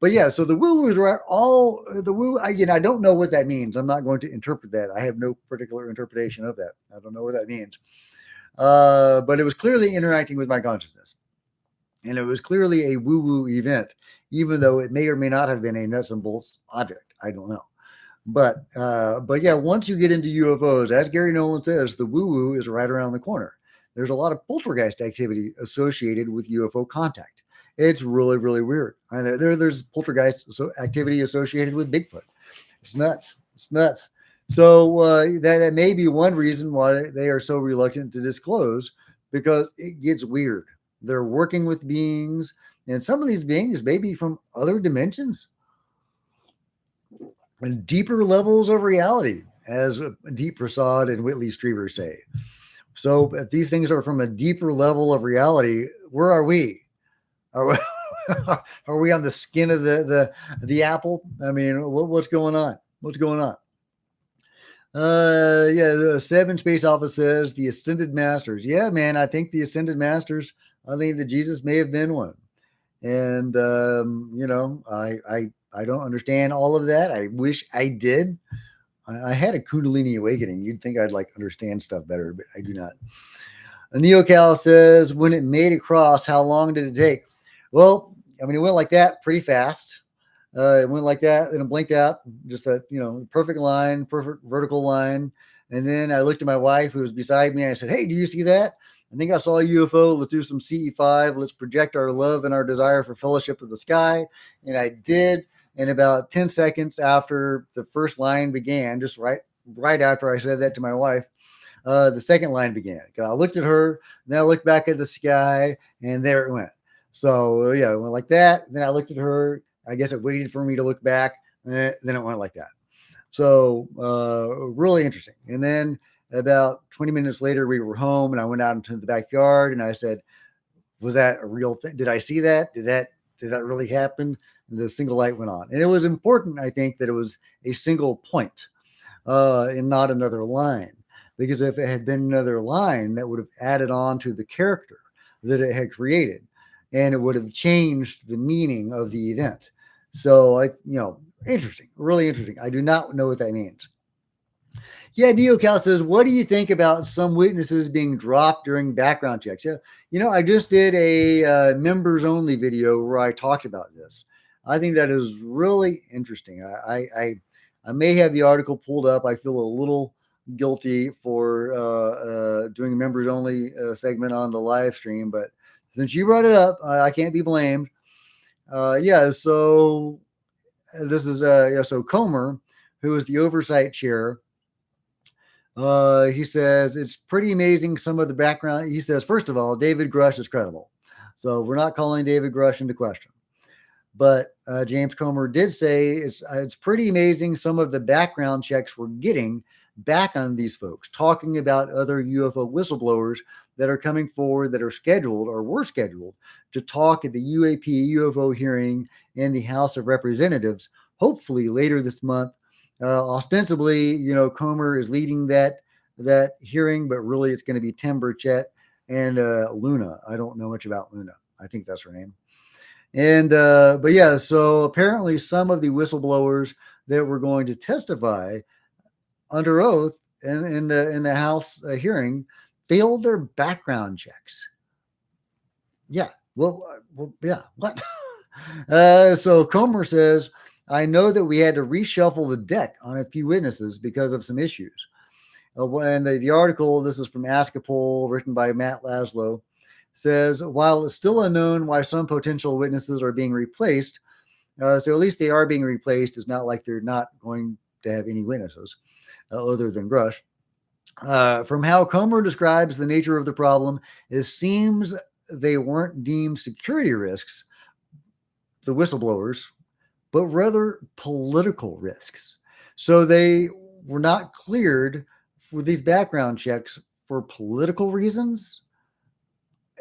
But yeah, so the woo-woos were all the woo. I don't know what that means. I'm not going to interpret that. I have no particular interpretation of that. I don't know what that means. But it was clearly interacting with my consciousness. And it was clearly a woo-woo event, even though it may or may not have been a nuts and bolts object. I don't know. But yeah, once you get into UFOs, as Gary Nolan says, the woo-woo is right around the corner. There's a lot of poltergeist activity associated with UFO contact. It's really, really weird. I mean, there's poltergeist activity associated with Bigfoot. It's nuts. It's nuts. So that may be one reason why they are so reluctant to disclose, because it gets weird. They're working with beings, and some of these beings may be from other dimensions and deeper levels of reality, as Deep Prasad and Whitley Strieber say. So if these things are from a deeper level of reality, where are we? Are we, are we on the skin of the apple? I mean, what's going on? What's going on? Yeah, Seven Space Office says the Ascended Masters. Yeah, man, I think the Ascended Masters. I think that Jesus may have been one, and I don't understand all of that. I wish I did. I had a Kundalini awakening. You'd think I'd like understand stuff better, but I do not. A NeoCal says, when it made across, how long did it take? Well, I mean, it went like that pretty fast. It went like that, and it blinked out, just that, perfect line, perfect vertical line. And then I looked at my wife, who was beside me, and I said, "Hey, do you see that? I think I saw a UFO. Let's do some CE5. Let's project our love and our desire for fellowship of the sky." And I did. And about 10 seconds after the first line began, just right after I said that to my wife, the second line began. I looked at her, then I looked back at the sky, and there it went. So yeah, it went like that. Then I looked at her. I guess it waited for me to look back, and then it went like that. So really interesting. And then about 20 minutes later, we were home, and I went out into the backyard, and I said, "Was that a real thing? Did I see that? Did that really happen?" And the single light went on, and it was important, I think, that it was a single point and not another line, because if it had been another line, that would have added on to the character that it had created, and it would have changed the meaning of the event. So interesting, really interesting. I do not know what that means. Yeah, NeoCal says, what do you think about some witnesses being dropped during background checks? Yeah, I just did a members only video where I talked about this. I think that is really interesting. I may have the article pulled up. I feel a little guilty for doing a members only segment on the live stream, but since you brought it up, I can't be blamed. So this is so Comer, who is the oversight chair. He says it's pretty amazing some of the background. He says, first of all, David Grush is credible, so we're not calling David Grush into question. But James Comer did say it's pretty amazing some of the background checks we're getting back on these folks, talking about other UFO whistleblowers that are coming forward that are scheduled or were scheduled to talk at the U.A.P. UFO hearing in the House of Representatives, hopefully later this month. Ostensibly, Comer is leading that hearing, but really it's going to be Tim Burchett and Luna. I don't know much about Luna. I think that's her name. And but yeah, so apparently some of the whistleblowers that were going to testify under oath in the House hearing failed their background checks. Yeah. Well, yeah. What? So Comer says, I know that we had to reshuffle the deck on a few witnesses because of some issues. And the article, this is from Askapol, written by Matt Laszlo, says, while it's still unknown why some potential witnesses are being replaced, so at least they are being replaced. It's not like they're not going to have any witnesses other than Grush. From how Comer describes the nature of the problem, it seems they weren't deemed security risks, the whistleblowers, but rather political risks. So they were not cleared for these background checks for political reasons.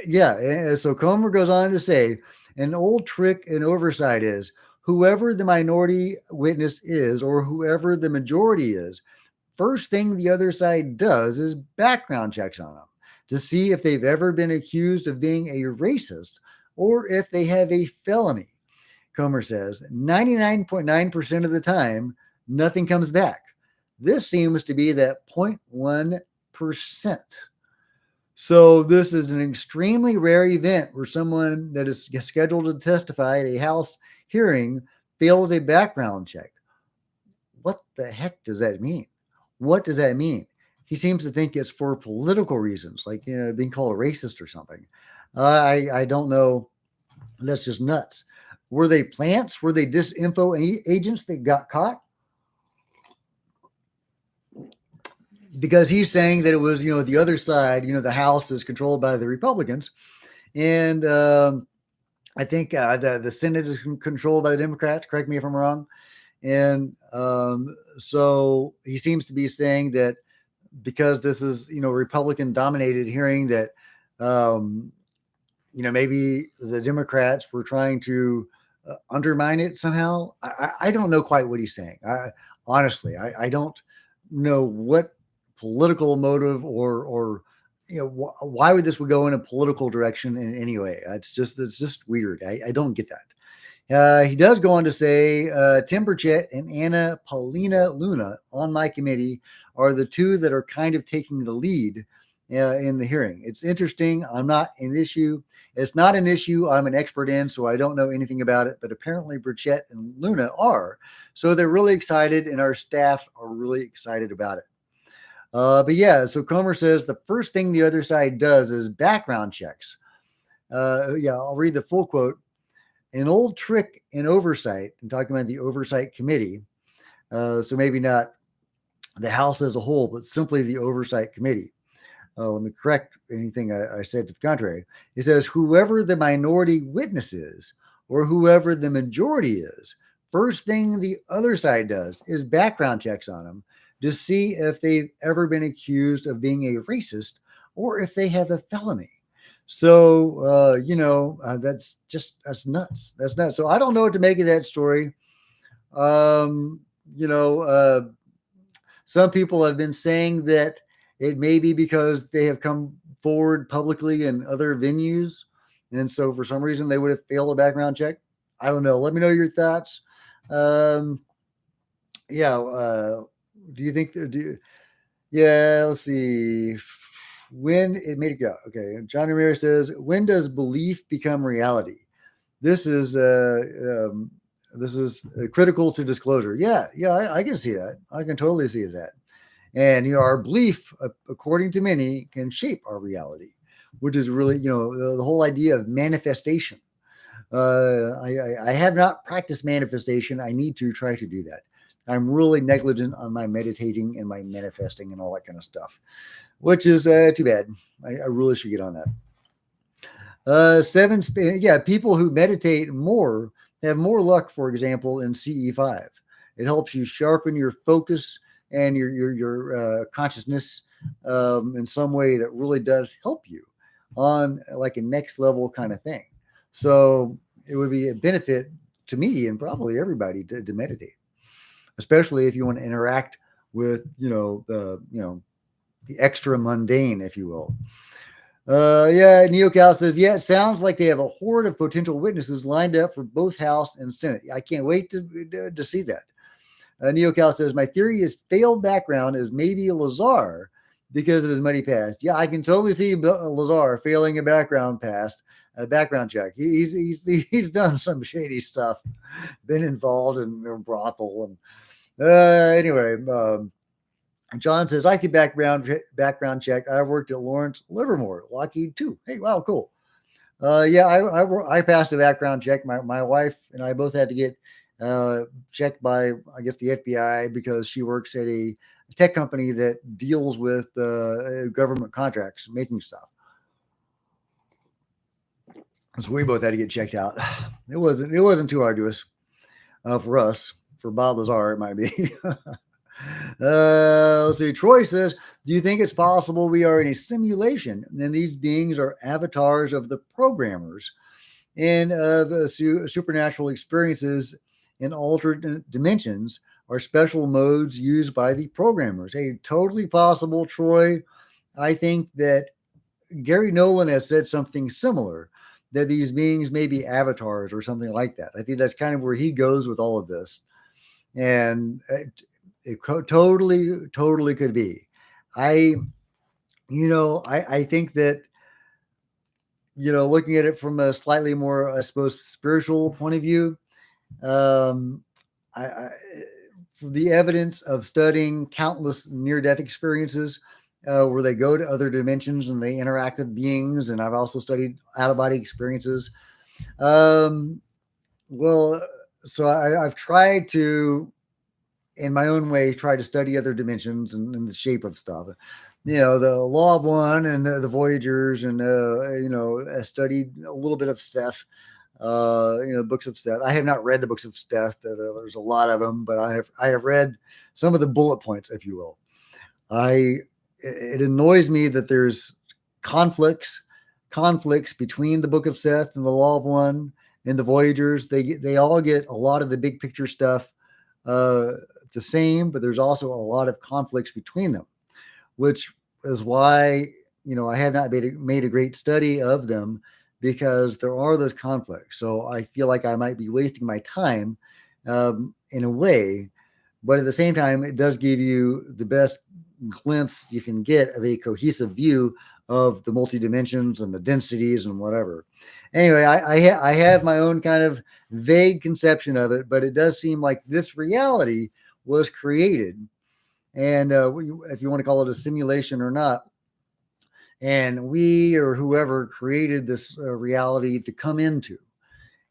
Yeah. So Comer goes on to say an old trick and oversight is whoever the minority witness is or whoever the majority is, first thing the other side does is background checks on them to see if they've ever been accused of being a racist or if they have a felony. Comer says 99.9% of the time, nothing comes back. This seems to be that 0.1%. So this is an extremely rare event where someone that is scheduled to testify at a House hearing fails a background check. What the heck does that mean? What does that mean? He seems to think it's for political reasons, like being called a racist or something. I don't know. That's just nuts. Were they plants? Were they disinfo agents that got caught? Because he's saying that it was, the other side, the House is controlled by the Republicans. And I think the Senate is controlled by the Democrats. Correct me if I'm wrong. And so he seems to be saying that because this is, Republican dominated hearing that, maybe the Democrats were trying to undermine it somehow. I don't know quite what he's saying. Honestly, I don't know what political motive or why would this would go in a political direction in any way. It's just weird. I don't get that. He does go on to say Tim Burchett and Anna Paulina Luna on my committee are the two that are kind of taking the lead in the hearing. It's interesting. It's not an issue I'm an expert in, so I don't know anything about it, but apparently Burchett and Luna are. So they're really excited, and our staff are really excited about it. But yeah, so Comer says the first thing the other side does is background checks. I'll read the full quote. An old trick in oversight, I'm talking about the oversight committee, so maybe not the House as a whole, but simply the oversight committee. Let me correct anything I said to the contrary. It says whoever the minority witness is or whoever the majority is, first thing the other side does is background checks on them to see if they've ever been accused of being a racist or if they have a felony. So, that's nuts. That's nuts. So I don't know what to make of that story. Some people have been saying that it may be because they have come forward publicly in other venues. And so for some reason they would have failed a background check. I don't know. Let me know your thoughts. Do you think let's see. When it made it go. Okay. John Ramirez says, when does belief become reality? This is critical to disclosure. Yeah, I can see that. I can totally see that. And our belief, according to many, can shape our reality, which is really, the whole idea of manifestation. I have not practiced manifestation. I need to try to do that. I'm really negligent on my meditating and my manifesting and all that kind of stuff, which is too bad. I really should get on that. People who meditate more have more luck, for example, in CE5. It helps you sharpen your focus and your consciousness in some way that really does help you on like a next level kind of thing. So it would be a benefit to me and probably everybody to meditate, especially if you want to interact with, the extra mundane, if you will. NeoCal says, it sounds like they have a horde of potential witnesses lined up for both House and Senate. I can't wait to see that. NeoCal says, my theory is failed background is maybe Lazar because of his money past. Yeah, I can totally see Lazar failing a background check. He's done some shady stuff, been involved in a brothel. And anyway, John says, I could background check. I worked at Lawrence Livermore, Lockheed too. Hey, wow, cool. I passed a background check. My wife and I both had to get checked by, I guess, the FBI because she works at a tech company that deals with government contracts, making stuff. So we both had to get checked out. It wasn't too arduous for us. For Bob Lazar, it might be. Let's see. Troy says, "Do you think it's possible we are in a simulation, and these beings are avatars of the programmers, and of supernatural experiences in alternate dimensions are special modes used by the programmers?" Hey, totally possible, Troy. I think that Gary Nolan has said something similar, that these beings may be avatars or something like that. I think that's kind of where he goes with all of this. And totally could be. I think that, looking at it from a slightly more, I suppose, spiritual point of view, um, I the evidence of studying countless near-death experiences where they go to other dimensions and they interact with beings, and I've also studied out-of-body experiences. Um, well, so I've tried to, in my own way, try to study other dimensions and the shape of stuff. The Law of One and the Voyagers, and I studied a little bit of Seth. Books of Seth. I have not read the books of Seth. There's a lot of them, but I have read some of the bullet points, if you will. It annoys me that there's conflicts between the Book of Seth and the Law of One and the Voyagers. They all get a lot of the big picture stuff the same, but there's also a lot of conflicts between them, which is why I have not made a great study of them, because there are those conflicts. So I feel like I might be wasting my time in a way, but at the same time, it does give you the best glimpse you can get of a cohesive view of the multi-dimensions and the densities and whatever. Anyway, I have my own kind of vague conception of it, but it does seem like this reality was created, and if you want to call it a simulation or not, and we or whoever created this reality to come into,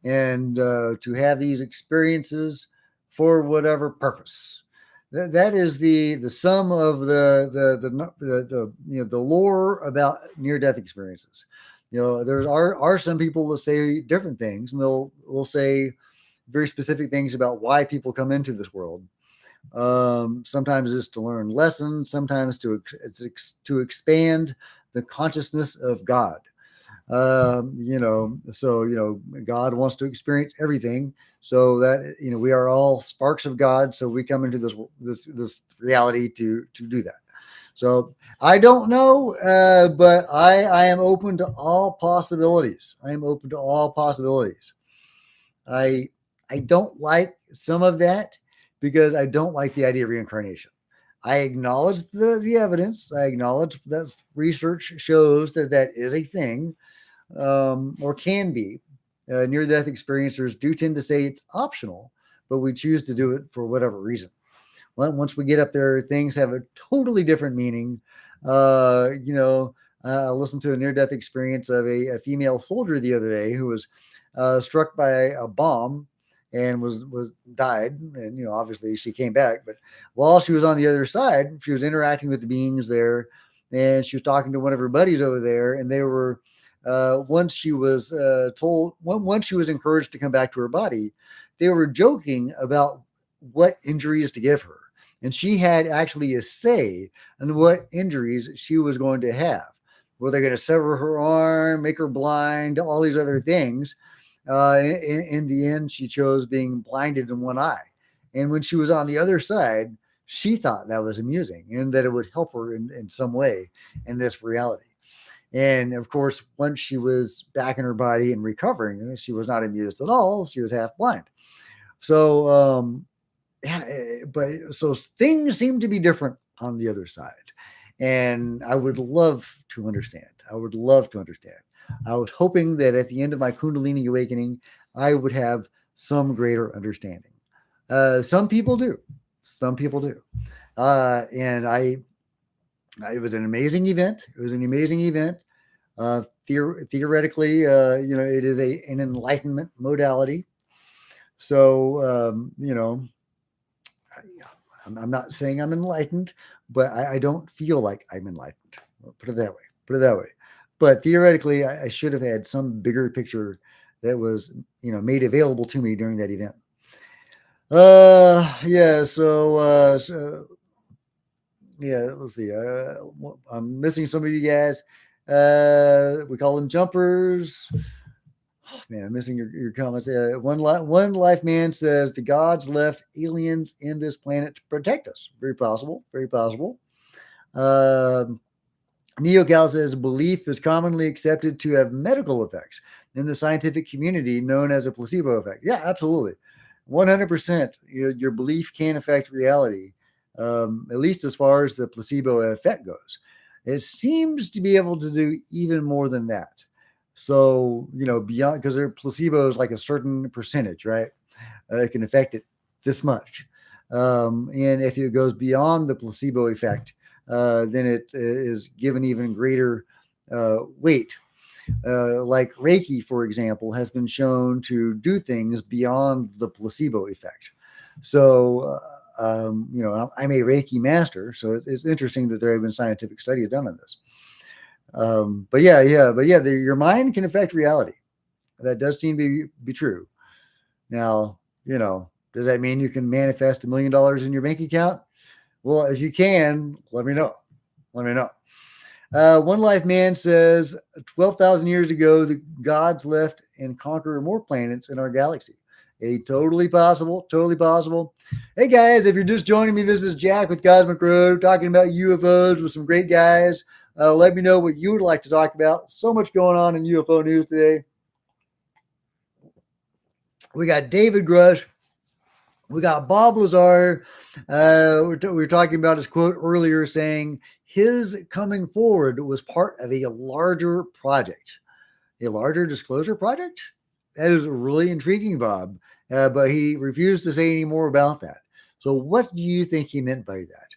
and to have these experiences for whatever purpose. That is the sum of the lore about near-death experiences. There are some people that say different things, and they'll say very specific things about why people come into this world. Sometimes it's to learn lessons, sometimes to expand the consciousness of God. God wants to experience everything, so that we are all sparks of God. So we come into this reality to do that. So I don't know, but I am open to all possibilities. I am open to all possibilities. I don't like some of that, because I don't like the idea of reincarnation. I acknowledge the evidence. I acknowledge that research shows that is a thing, or can be. Near-death experiencers do tend to say it's optional, but we choose to do it for whatever reason. Once we get up there, things have a totally different meaning. I listened to a near-death experience of a female soldier the other day who was struck by a bomb and was died, and obviously she came back, but while she was on the other side, she was interacting with the beings there, and she was talking to one of her buddies over there, and they were once she was encouraged to come back to her body, they were joking about what injuries to give her, and she had actually a say in what injuries she was going to have. Were they going to sever her arm, make her blind, all these other things? In the end, she chose being blinded in one eye. And when she was on the other side, she thought that was amusing and that it would help her in some way in this reality. And of course, once she was back in her body and recovering, she was not amused at all. She was half blind. So, so things seem to be different on the other side. And I would love to understand. I was hoping that at the end of my Kundalini awakening, I would have some greater understanding. Some people do. And it was an amazing event. Theoretically, it is an enlightenment modality. So, I'm not saying I'm enlightened, but I don't feel like I'm enlightened. I'll put it that way. Put it that way. But theoretically, I should have had some bigger picture that was, made available to me during that event. Yeah. So yeah, let's see. I'm missing some of you guys. We call them jumpers. Oh, man, I'm missing your comments. One life man says the gods left aliens in this planet to protect us. Very possible. Very possible. Um, NeoCal says belief is commonly accepted to have medical effects in the scientific community, known as a placebo effect. Yeah, absolutely. 100%. Your belief can affect reality, at least as far as the placebo effect goes. It seems to be able to do even more than that. So, beyond, because their placebo is like a certain percentage, right? It can affect it this much. And if it goes beyond the placebo effect, then it is given even greater weight. Like Reiki, for example, has been shown to do things beyond the placebo effect. So, I'm a Reiki master, so it's interesting that there have been scientific studies done on this. But your mind can affect reality. That does seem to be true. Now, does that mean you can manifest $1 million in your bank account? Well, if you can, let me know. Let me know. One Life Man says 12,000 years ago, the gods left and conquered more planets in our galaxy. Totally possible. Totally possible. Hey, guys, if you're just joining me, this is Jack with Cosmic Road talking about UFOs with some great guys. Let me know what you would like to talk about. So much going on in UFO news today. We got David Grush. We got Bob Lazar. We were talking about his quote earlier saying his coming forward was part of a larger project, a larger disclosure project. That is really intriguing, Bob. But he refused to say any more about that. So, what do you think he meant by that?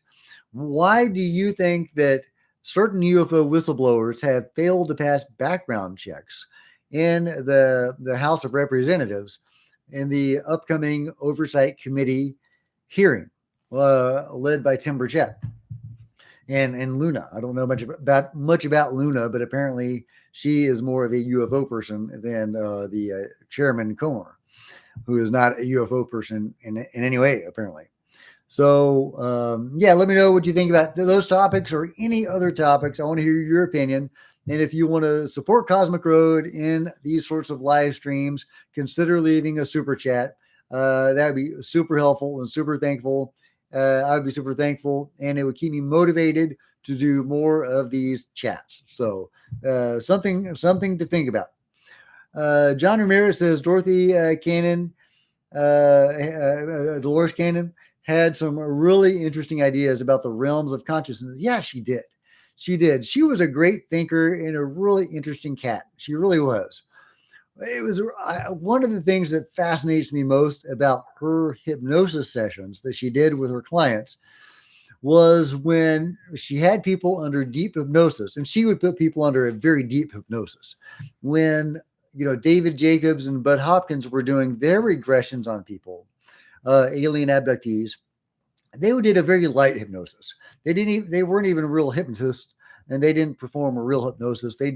Why do you think that certain UFO whistleblowers have failed to pass background checks in the House of Representatives in the upcoming Oversight Committee hearing led by Tim Burchett and Luna? I don't know much about Luna, but apparently she is more of a UFO person than the chairman Comer, who is not a UFO person in any way, apparently. So, let me know what you think about those topics or any other topics. I want to hear your opinion. And if you want to support Cosmic Road in these sorts of live streams, consider leaving a super chat. That would be super helpful and super thankful. I would be super thankful, and it would keep me motivated to do more of these chats. So, something to think about. John Ramirez says Dorothy Cannon, Dolores Cannon, had some really interesting ideas about the realms of consciousness. Yeah, she did. She did. She was a great thinker and a really interesting cat. She really was. It was one of the things that fascinates me most about her hypnosis sessions that she did with her clients was when she had people under deep hypnosis, and she would put people under a very deep hypnosis. When David Jacobs and Bud Hopkins were doing their regressions on people, alien abductees, they did a very light hypnosis. They weren't even real hypnotists, and they didn't perform a real hypnosis. They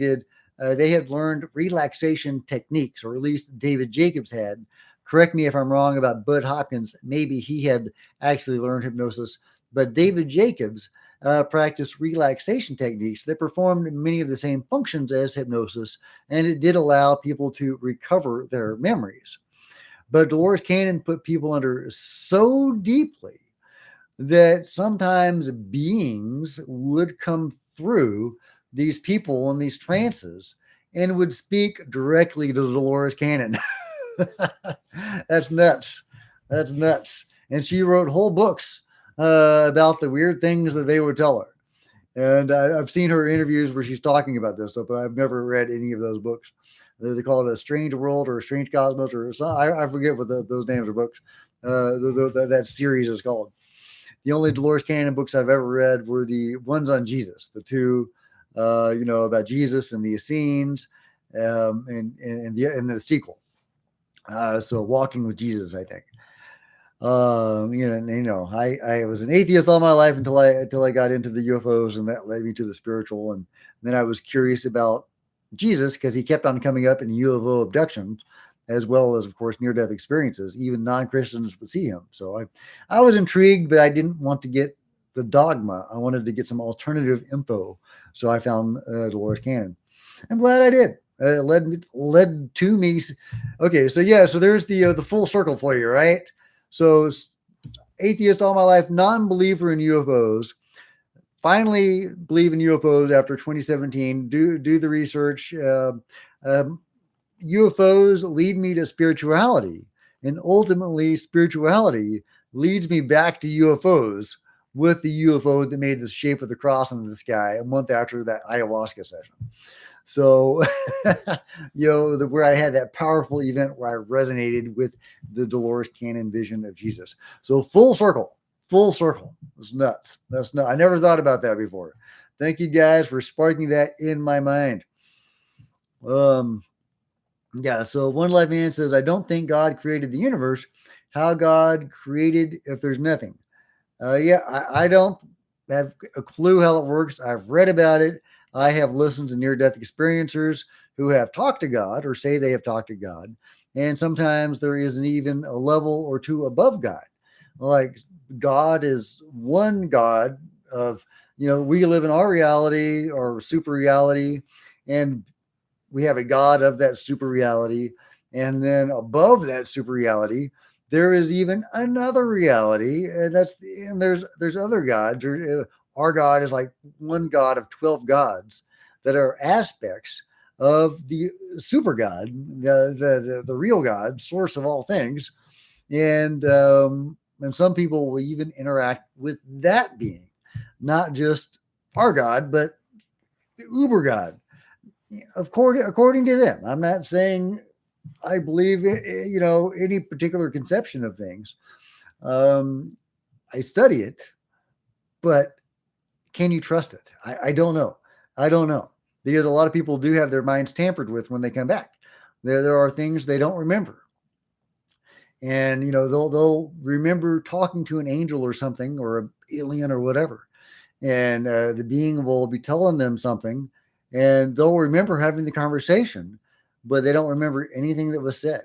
had learned relaxation techniques, or at least David Jacobs had. Correct me if I'm wrong about Bud Hopkins. Maybe he had actually learned hypnosis, but David Jacobs practiced relaxation techniques that performed many of the same functions as hypnosis, and it did allow people to recover their memories. But Dolores Cannon put people under so deeply that sometimes beings would come through these people in these trances and would speak directly to Dolores Cannon. That's nuts. That's nuts. And she wrote whole books about the weird things that they would tell her. And I've seen her interviews where she's talking about this stuff, but I've never read any of those books. They call it A Strange World or A Strange Cosmos or something. I forget what those names of books. That series is called. The only Dolores Cannon books I've ever read were the ones on Jesus, the two, about Jesus and the Essenes, and the sequel. So Walking with Jesus, I think. I was an atheist all my life until I got into the UFOs, and that led me to the spiritual. And then I was curious about Jesus because he kept on coming up in UFO abductions, as well as, of course, near-death experiences. Even non-Christians would see him. So I was intrigued, but I didn't want to get the dogma. I wanted to get some alternative info. So I found Dolores Cannon. I'm glad I did. Led to me. Okay, so yeah, so there's the full circle for you, right? So atheist all my life, non-believer in UFOs. Finally, believe in UFOs after 2017. Do the research. UFOs lead me to spirituality, and ultimately, spirituality leads me back to UFOs with the UFO that made the shape of the cross in the sky a month after that ayahuasca session. So, where I had that powerful event where I resonated with the Dolores Cannon vision of Jesus. So full circle. It's nuts. That's nuts. I never thought about that before. Thank you guys for sparking that in my mind. Yeah. So One Life Man says, I don't think God created the universe. How God created if there's nothing. Yeah, I don't have a clue how it works. I've read about it. I have listened to near-death experiencers who have talked to God or say they have talked to God. And sometimes there isn't even a level or two above God. Like God is one God of, we live in our reality or super reality, and we have a God of that super reality. And then above that super reality, there is even another reality, and there's other gods. Our God is like one God of 12 gods that are aspects of the super God, the real God, source of all things, and some people will even interact with that being, not just our God, but the Uber God, according to them. I'm not saying I believe, any particular conception of things. I study it, but can you trust it? I don't know. I don't know, because a lot of people do have their minds tampered with when they come back. There are things they don't remember, and they'll remember talking to an angel or something, or an alien or whatever, and the being will be telling them something, and they'll remember having the conversation, but they don't remember anything that was said.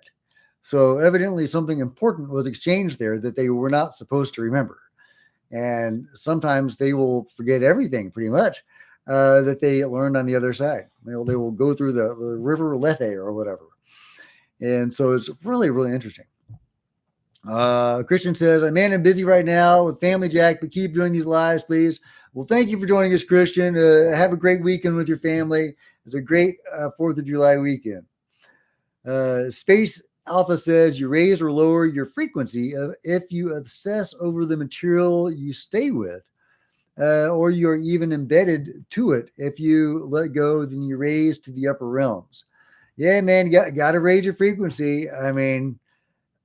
So evidently something important was exchanged there that they were not supposed to remember. And sometimes they will forget everything pretty much that they learned on the other side. They will go through the river Lethe or whatever. And so it's really, really interesting. Christian says, I'm man and busy right now with family, Jack, but keep doing these lives, please. Well, thank you for joining us, Christian. Have a great weekend with your family. It's a great 4th of July weekend. Space Alpha says, you raise or lower your frequency if you obsess over the material you stay with, or you're even embedded to it. If you let go, then you raise to the upper realms. Yeah, man, you got to raise your frequency. I mean,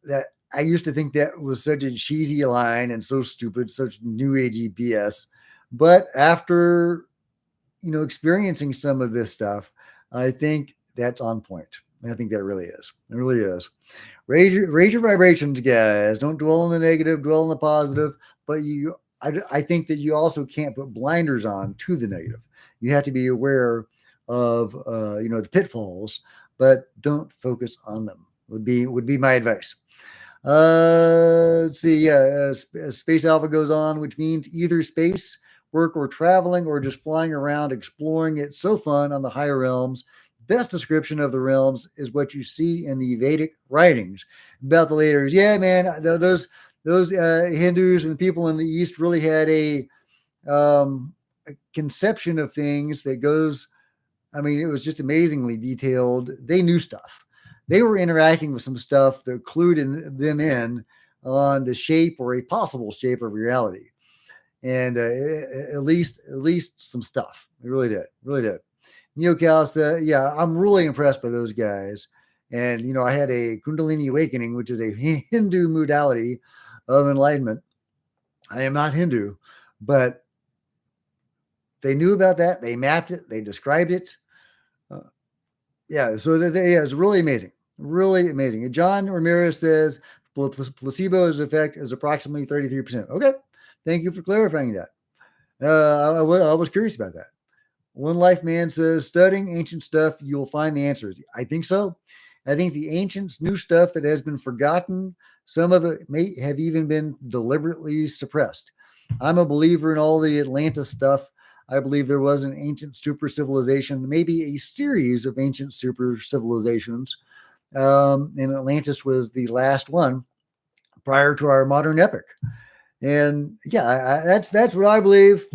that I used to think that was such a cheesy line and so stupid, such new agey BS. But after, experiencing some of this stuff, I think that's on point. I think that really is. It really is. Raise your vibrations, guys. Don't dwell on the negative, dwell on the positive. But I think that you also can't put blinders on to the negative. You have to be aware of, the pitfalls, but don't focus on them. Would be my advice. Let's see. Yeah, Space Alpha goes on, which means either space work or traveling or just flying around, exploring. It's so fun on the higher realms. Best description of the realms is what you see in the Vedic writings about the layers. Yeah, man, those Hindus and the people in the East really had a conception of things that goes. I mean, it was just amazingly detailed. They knew stuff. They were interacting with some stuff that clued them in on the shape or a possible shape of reality, and at least some stuff. It really did. NeoCal, yeah, I'm really impressed by those guys. And, I had a Kundalini awakening, which is a Hindu modality of enlightenment. I am not Hindu, but they knew about that. They mapped it. They described it. Yeah, so it's really amazing. Really amazing. And John Ramirez says, Placebo's effect is approximately 33%. Okay. Thank you for clarifying that. I was curious about that. One Life Man says, studying ancient stuff, you will find the answers. I think so. I think the ancients knew stuff that has been forgotten. Some of it may have even been deliberately suppressed. I'm a believer in all the Atlantis stuff. I believe there was an ancient super civilization, maybe a series of ancient super civilizations. And Atlantis was the last one prior to our modern epoch. And yeah, that's what I believe.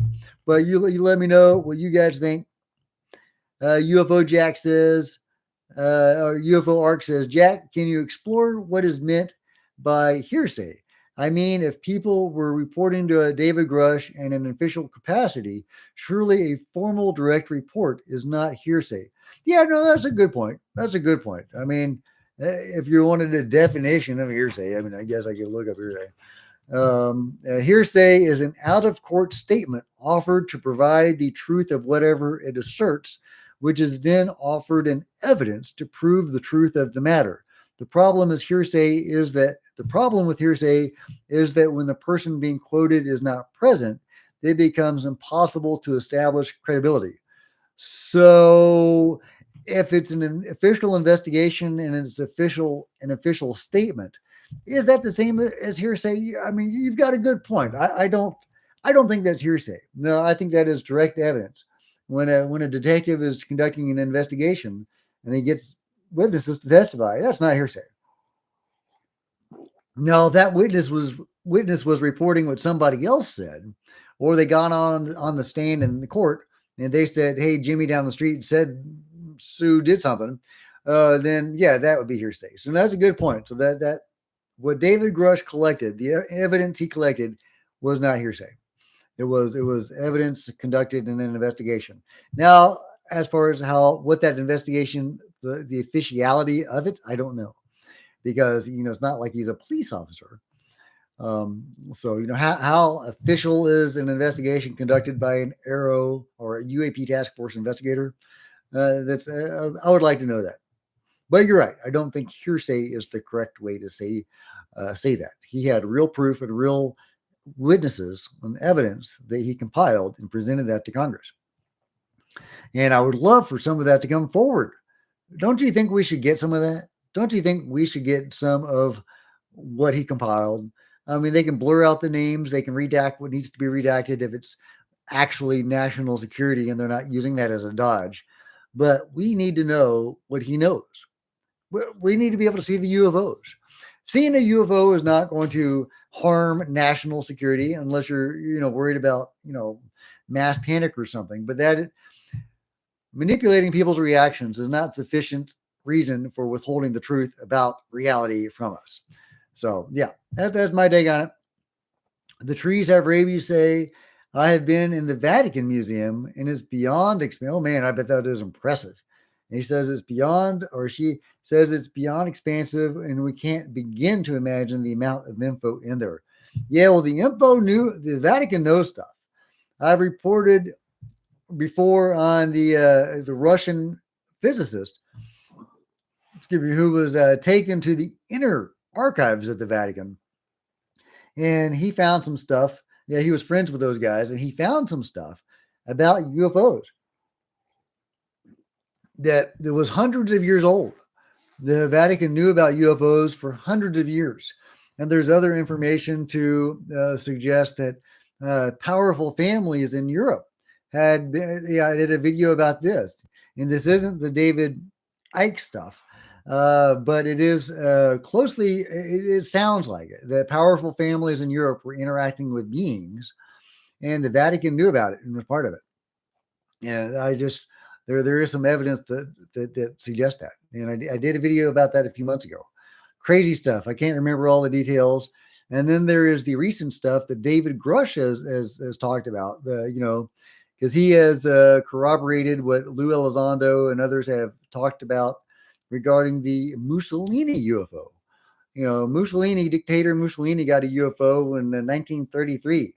But you let me know what you guys think. UFO Jack says, or UFO Arc says, Jack, can you explore what is meant by hearsay? I mean, if people were reporting to a David Grush in an official capacity, surely a formal direct report is not hearsay. Yeah, no, that's a good point. That's a good point. I mean, if you wanted a definition of hearsay, I mean, I guess I could look up hearsay. Hearsay is an out of court statement offered to provide the truth of whatever it asserts, which is then offered in evidence to prove the truth of the matter. The problem with hearsay is that when the person being quoted is not present, it becomes impossible to establish credibility. So if it's an official investigation and it's an official statement, is that the same as hearsay? I mean, you've got a good point. I don't think that's hearsay. No, I think that is direct evidence. When a detective is conducting an investigation and he gets witnesses to testify, that's not hearsay. No, that witness was reporting what somebody else said, or they got on the stand in the court and they said, "Hey, Jimmy down the street said Sue did something." Then yeah, that would be hearsay. So that's a good point. So that what David Grush collected, the evidence he collected, was not hearsay. It was evidence conducted in an investigation. Now, as far as what that investigation, the officiality of it, I don't know, because it's not like he's a police officer. So how official is an investigation conducted by an Arrow or a U.A.P. task force investigator? I would like to know that. But you're right. I don't think hearsay is the correct way to say that. He had real proof and real witnesses and evidence that he compiled and presented that to Congress. And I would love for some of that to come forward. Don't you think we should get some of that? Don't you think we should get some of what he compiled? I mean, they can blur out the names. They can redact what needs to be redacted if it's actually national security and they're not using that as a dodge. But we need to know what he knows. We need to be able to see the UFOs. Seeing a UFO is not going to harm national security unless you're worried about mass panic or something. But that manipulating people's reactions is not sufficient reason for withholding the truth about reality from us. So yeah, that's my take on it. The trees have rabies. Say, I have been in the Vatican Museum and it's beyond. Oh man, I bet that is impressive. And he says it's beyond, or she says it's beyond expansive, and we can't begin to imagine the amount of info in there. Yeah, well, the Vatican knows stuff. I've reported before on the Russian physicist, who was taken to the inner archives of the Vatican, and he found some stuff. Yeah, he was friends with those guys, and he found some stuff about UFOs that was hundreds of years old. The Vatican knew about UFOs for hundreds of years. And there's other information to suggest that powerful families in Europe I did a video about this. And this isn't the David Icke stuff, but it is closely, it sounds like it, that powerful families in Europe were interacting with beings, and the Vatican knew about it and was part of it. And there is some evidence that suggests that. And I did a video about that a few months ago. Crazy stuff. I can't remember all the details. And then there is the recent stuff that David Grush has talked about, because he has corroborated what Lou Elizondo and others have talked about regarding the Mussolini UFO. Dictator Mussolini got a UFO in 1933.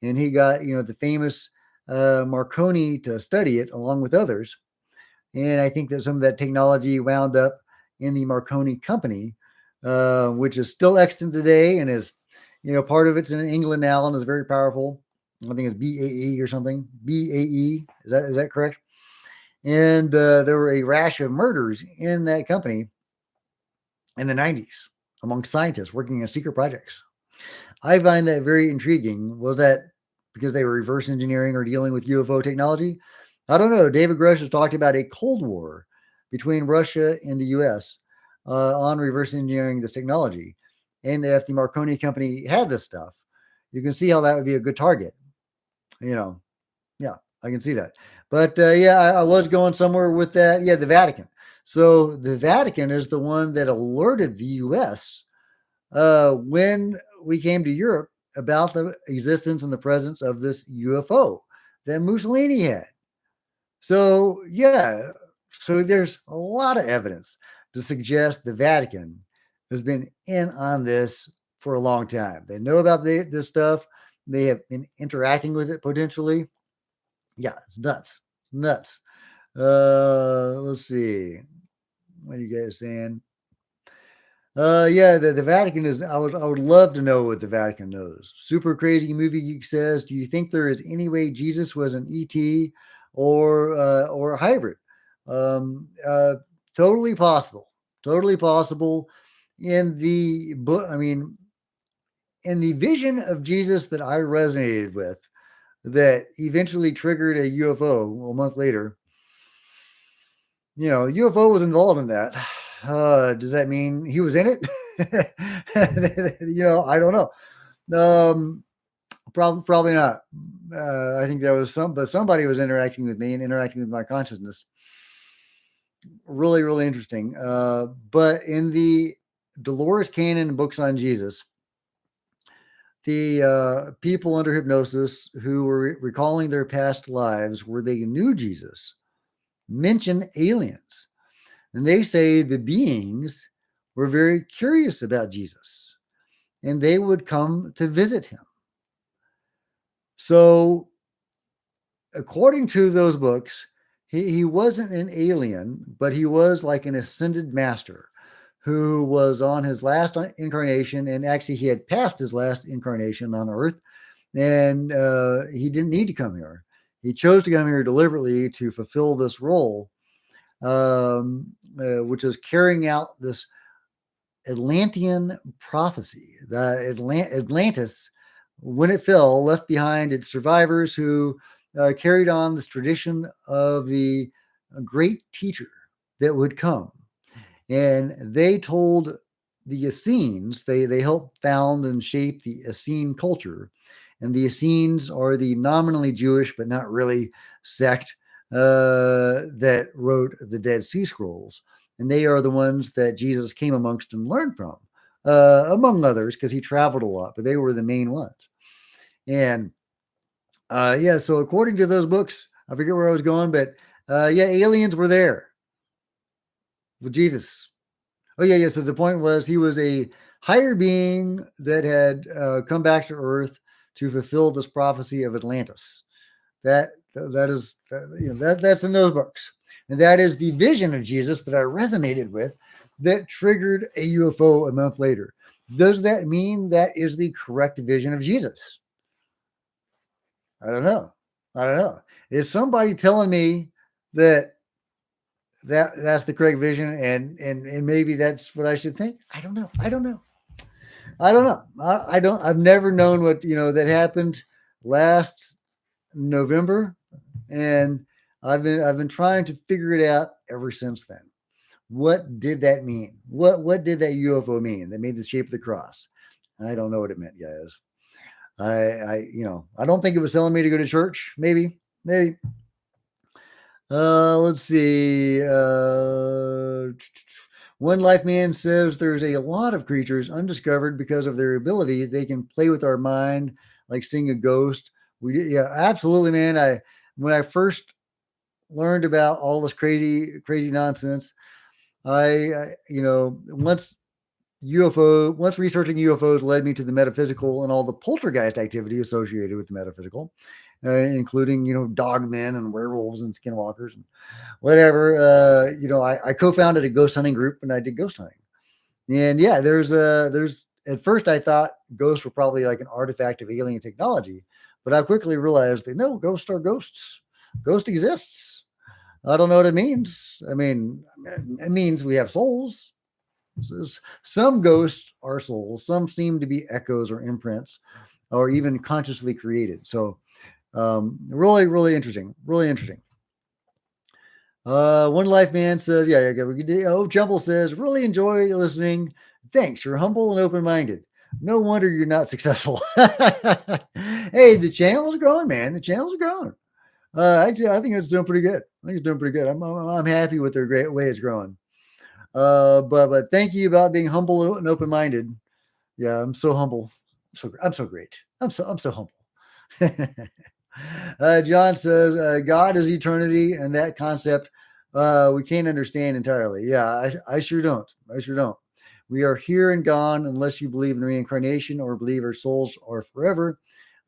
And he got, the famous Marconi to study it along with others. And I think that some of that technology wound up in the Marconi company which is still extant today and is, part of it's in England now and is very powerful. I think it's BAE or something. BAE, is that correct? And there were a rash of murders in that company in the 90s among scientists working on secret projects. I find that very intriguing. Was that because they were reverse engineering or dealing with UFO technology? I don't know. David Grush has talked about a Cold War between Russia and the US on reverse engineering this technology. And if the Marconi company had this stuff, you can see how that would be a good target. Yeah, I can see that. But yeah, I was going somewhere with that. Yeah, the Vatican. So the Vatican is the one that alerted the US when we came to Europe about the existence and the presence of this UFO that Mussolini had. So, yeah, so there's a lot of evidence to suggest the Vatican has been in on this for a long time. They know about this stuff, they have been interacting with it potentially. Yeah, it's nuts. Nuts. Let's see. What are you guys saying? Yeah, the Vatican is. I would love to know what the Vatican knows. Super crazy movie geek says, do you think there is any way Jesus was an ET or a hybrid? Um, uh, Totally possible. Totally possible. In the book, I mean, in the vision of Jesus that I resonated with, that eventually triggered a UFO a month later. UFO was involved in that. Does that mean he was in it? I don't know. Probably not. I think that was but somebody was interacting with me and interacting with my consciousness. Really, really interesting. But in the Dolores Cannon books on Jesus, the people under hypnosis who were recalling their past lives where they knew Jesus mention aliens. And they say the beings were very curious about Jesus and they would come to visit him. So, according to those books, he wasn't an alien, but he was like an ascended master who was on his last incarnation. And actually, he had passed his last incarnation on Earth and he didn't need to come here. He chose to come here deliberately to fulfill this role, which is carrying out this Atlantean prophecy. The Atlantis, when it fell, left behind its survivors who carried on this tradition of the great teacher that would come. And they told the Essenes, they helped found and shape the Essene culture. And the Essenes are the nominally Jewish, but not really sect that wrote the Dead Sea Scrolls. And they are the ones that Jesus came amongst and learned from, among others, because he traveled a lot, but they were the main ones. And yeah, so according to those books, I forget where I was going, but yeah, aliens were there with Jesus. Oh, yeah, yeah. So the point was he was a higher being that had come back to Earth to fulfill this prophecy of Atlantis. That's in those books. And that is the vision of Jesus that I resonated with that triggered a UFO a month later. Does that mean that is the correct vision of Jesus? I don't know. Is somebody telling me that's the correct vision and maybe that's what I should think? I don't know. I've never known what, that happened last November, and I've been trying to figure it out ever since then. What did that mean? What did that UFO mean that made the shape of the cross? I don't know what it meant, guys. I don't think it was telling me to go to church. Maybe. Let's see. One Life Man says there's a lot of creatures undiscovered because of their ability. They can play with our mind, like seeing a ghost. Yeah, absolutely, man. When I first learned about all this crazy nonsense, once researching UFOs led me to the metaphysical and all the poltergeist activity associated with the metaphysical, including, dogmen and werewolves and skinwalkers and whatever. I co-founded a ghost hunting group and I did ghost hunting. And yeah, there's at first I thought ghosts were probably like an artifact of alien technology, but I quickly realized that no, ghosts are ghosts. Ghost exists. I don't know what it means. I mean, it means we have souls. Some ghosts are souls. Some seem to be echoes or imprints, or even consciously created. So, really, really interesting. Really interesting. One Life Man says, yeah, we could do. Oh, Jumble says, really enjoy listening. Thanks. You're humble and open minded. No wonder you're not successful. Hey, the channel's growing, man. The channel's growing. Actually, I think it's doing pretty good. I think it's doing pretty good. I'm happy with the great way it's growing. But thank you about being humble and open minded. Yeah, I'm so humble. I'm so great. I'm so humble. John says, God is eternity, and that concept we can't understand entirely. Yeah, I sure don't. I sure don't. We are here and gone unless you believe in reincarnation or believe our souls are forever.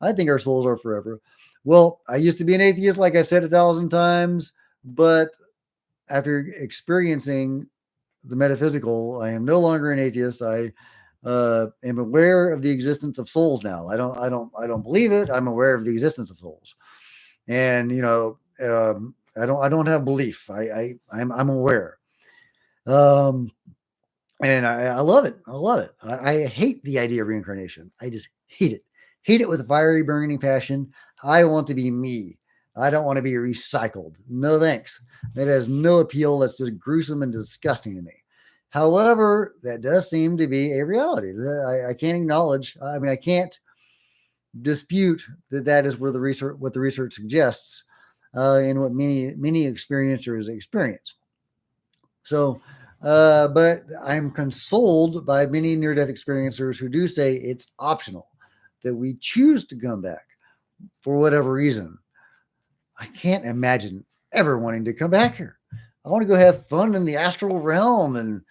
I think our souls are forever. Well, I used to be an atheist, like I've said 1,000 times, but after experiencing the metaphysical, I am no longer an atheist. I am aware of the existence of souls now. I don't believe it. I'm aware of the existence of souls, and I don't have belief. I'm aware, um, and I love it. I love it. I hate the idea of reincarnation. I just hate it with a fiery, burning passion. I want to be me. I don't want to be recycled. No thanks. That has no appeal. That's just gruesome and disgusting to me. However, that does seem to be a reality. I can't acknowledge. I mean, I can't dispute that that is where the research, what the research suggests, and what many experiencers experience. So, but I'm consoled by many near-death experiencers who do say it's optional, that we choose to come back for whatever reason. I can't imagine ever wanting to come back here. I want to go have fun in the astral realm and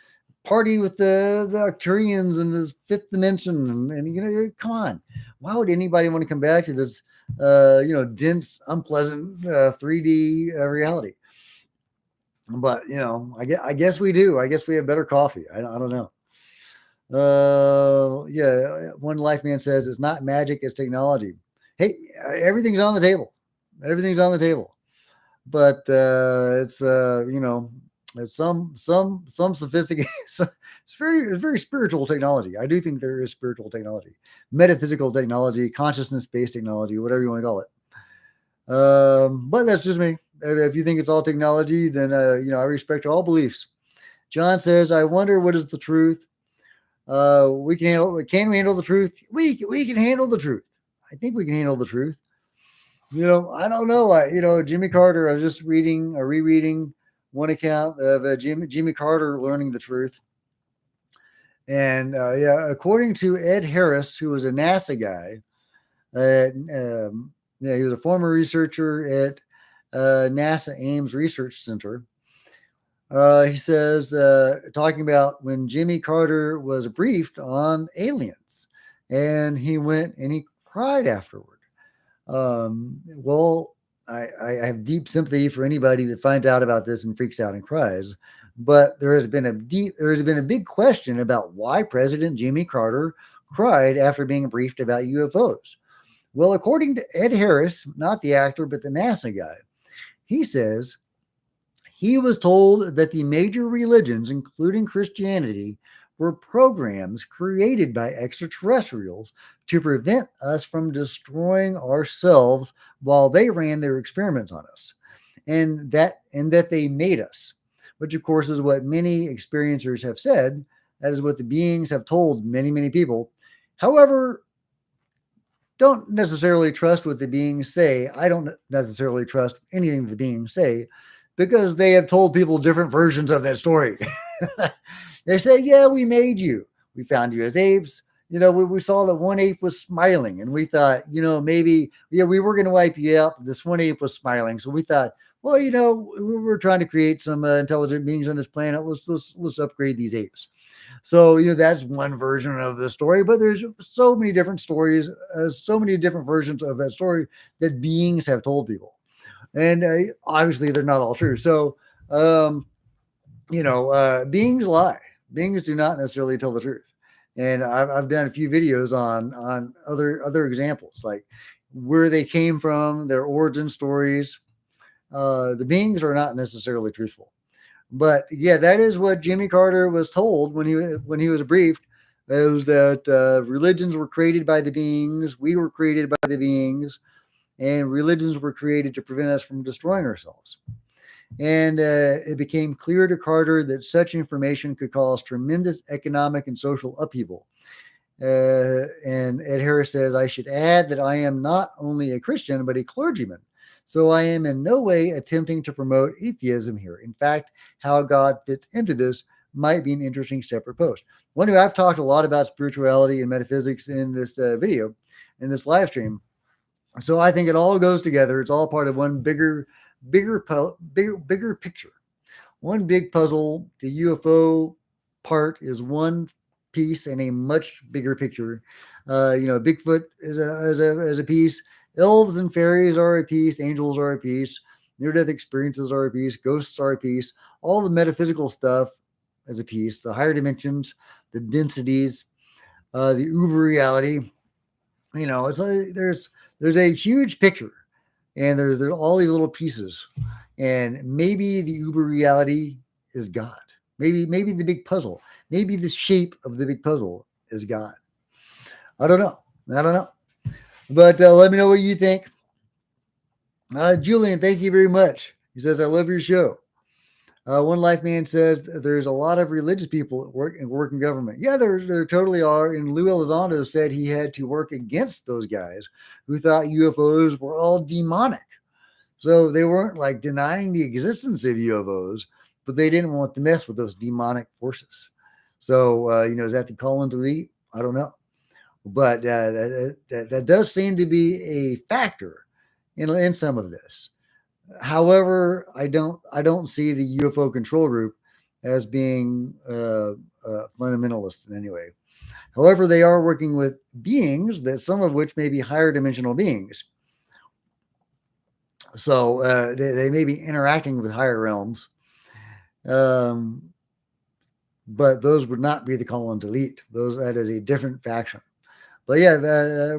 party with the Arcturians in this fifth dimension. And come on. Why would anybody want to come back to this, dense, unpleasant 3D reality? But, I guess we do. I guess we have better coffee. I don't know. Yeah. One Life Man says it's not magic, it's technology. Hey, everything's on the table. Everything's on the table. But it's it's some sophisticated. It's very spiritual technology. I do think there is spiritual technology, metaphysical technology, consciousness based technology, whatever you want to call it. But that's just me. If you think it's all technology, then I respect all beliefs. John says, I wonder what is the truth. Can we handle the truth? We can handle the truth. I think we can handle the truth. I don't know. Jimmy Carter, I was just rereading one account of Jimmy Carter learning the truth. And according to Ed Harris, who was a NASA guy, he was a former researcher at NASA Ames Research Center. He says, talking about when Jimmy Carter was briefed on aliens, and he went and he cried afterward. Well, I have deep sympathy for anybody that finds out about this and freaks out and cries. But there has been a big question about why President Jimmy Carter cried after being briefed about UFOs. Well, according to Ed Harris, not the actor, but the NASA guy, he says he was told that the major religions, including Christianity, were programs created by extraterrestrials to prevent us from destroying ourselves while they ran their experiments on us, and that they made us, which of course is what many experiencers have said. That is what the beings have told many people. However, don't necessarily trust what the beings say. I don't necessarily trust anything the beings say because they have told people different versions of that story. They say, yeah, we made you. We found you as apes. We saw that one ape was smiling, and we thought, maybe, we were going to wipe you out. This one ape was smiling. So we thought, well, we're trying to create some intelligent beings on this planet. Let's upgrade these apes. So, that's one version of the story, but there's so many different stories, so many different versions of that story that beings have told people. And obviously they're not all true. So, beings lie. Beings do not necessarily tell the truth. And I've done a few videos on other examples, like where they came from, their origin stories. The beings are not necessarily truthful. But yeah, that is what Jimmy Carter was told when he was briefed. It was that religions were created by the beings, we were created by the beings, and religions were created to prevent us from destroying ourselves. And it became clear to Carter that such information could cause tremendous economic and social upheaval. And Ed Harris says, I should add that I am not only a Christian, but a clergyman. So I am in no way attempting to promote atheism here. In fact, how God fits into this might be an interesting separate post. One who I've talked a lot about spirituality and metaphysics in this video, in this live stream. So I think it all goes together. It's all part of one bigger picture. One big puzzle. The UFO part is one piece in a much bigger picture. Bigfoot is a piece. Elves and fairies are a piece. Angels are a piece. Near-death experiences are a piece. Ghosts are a piece. All the metaphysical stuff is a piece. The higher dimensions, the densities, the uber reality. It's like there's a huge picture, and there's all these little pieces, and maybe the uber reality is God. Maybe the big puzzle. Maybe the shape of the big puzzle is God. I don't know. But let me know what you think. Julian, thank you very much. He says, I love your show. One Life Man says there's a lot of religious people that work in government. Yeah, there totally are. And Lou Elizondo said he had to work against those guys who thought UFOs were all demonic. So they weren't like denying the existence of UFOs, but they didn't want to mess with those demonic forces. So, is that the call and delete? I don't know. But that does seem to be a factor in some of this. However, I don't see the UFO control group as being fundamentalist in any way. However, they are working with beings that some of which may be higher dimensional beings. So they may be interacting with higher realms, but those would not be the call and delete. That is a different faction. But yeah,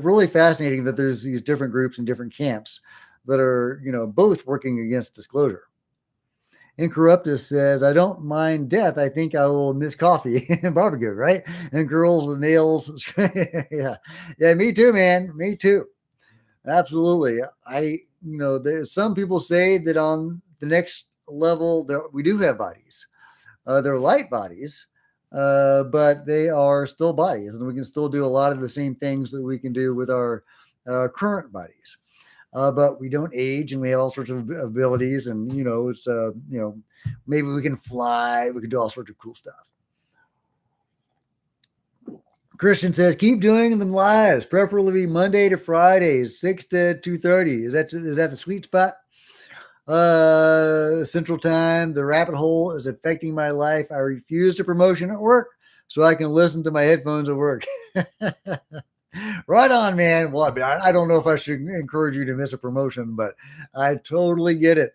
really fascinating that there's these different groups and different camps that are, both working against disclosure. Incorruptus says, I don't mind death. I think I will miss coffee and barbecue, right? And girls with nails. Yeah, me too, man. Me too. Absolutely. Some people say that on the next level, we do have bodies. They're light bodies, but they are still bodies, and we can still do a lot of the same things that we can do with our current bodies. But we don't age, and we have all sorts of abilities, and it's maybe we can fly, we can do all sorts of cool stuff. Christian says, keep doing them lives, preferably Monday to Fridays, 6 to 2:30. Is that the sweet spot? Central Time. The rabbit hole is affecting my life. I refuse a promotion at work so I can listen to my headphones at work. Right on, man. Well, I don't know if I should encourage you to miss a promotion, but I totally get it.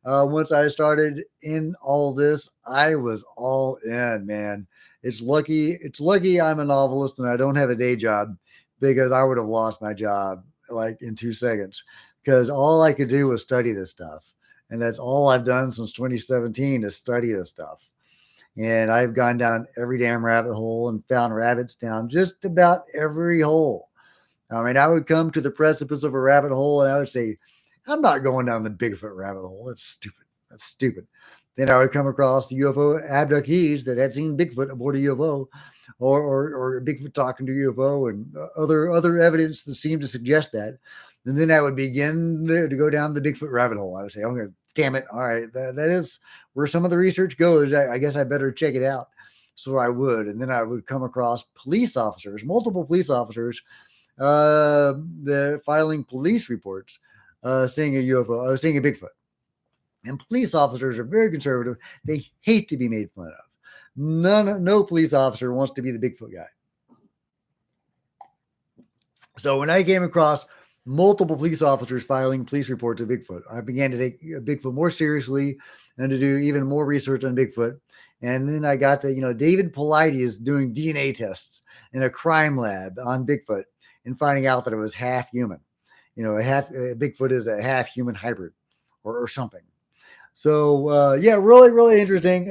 Once I started in all this, I was all in, man. It's lucky I'm a novelist and I don't have a day job, because I would have lost my job like in 2 seconds, because all I could do was study this stuff. And that's all I've done since 2017 is study this stuff. And I've gone down every damn rabbit hole and found rabbits down just about every hole. I mean, I would come to the precipice of a rabbit hole and I would say, I'm not going down the Bigfoot rabbit hole. That's stupid. Then I would come across the UFO abductees that had seen Bigfoot aboard a UFO, or Bigfoot talking to UFO, and other evidence that seemed to suggest that. And then I would begin to go down the Bigfoot rabbit hole. I would say, okay, damn it. All right. That is where some of the research goes. I guess I better check it out. So I would. And then I would come across multiple police officers, filing police reports, seeing a UFO, seeing a Bigfoot. And police officers are very conservative. They hate to be made fun of. No police officer wants to be the Bigfoot guy. So when I came across multiple police officers filing police reports of Bigfoot. I began to take Bigfoot more seriously and to do even more research on Bigfoot. And then I got to, David Politi is doing DNA tests in a crime lab on Bigfoot and finding out that it was half human. Bigfoot is a half human hybrid or something. So, yeah, really, really interesting.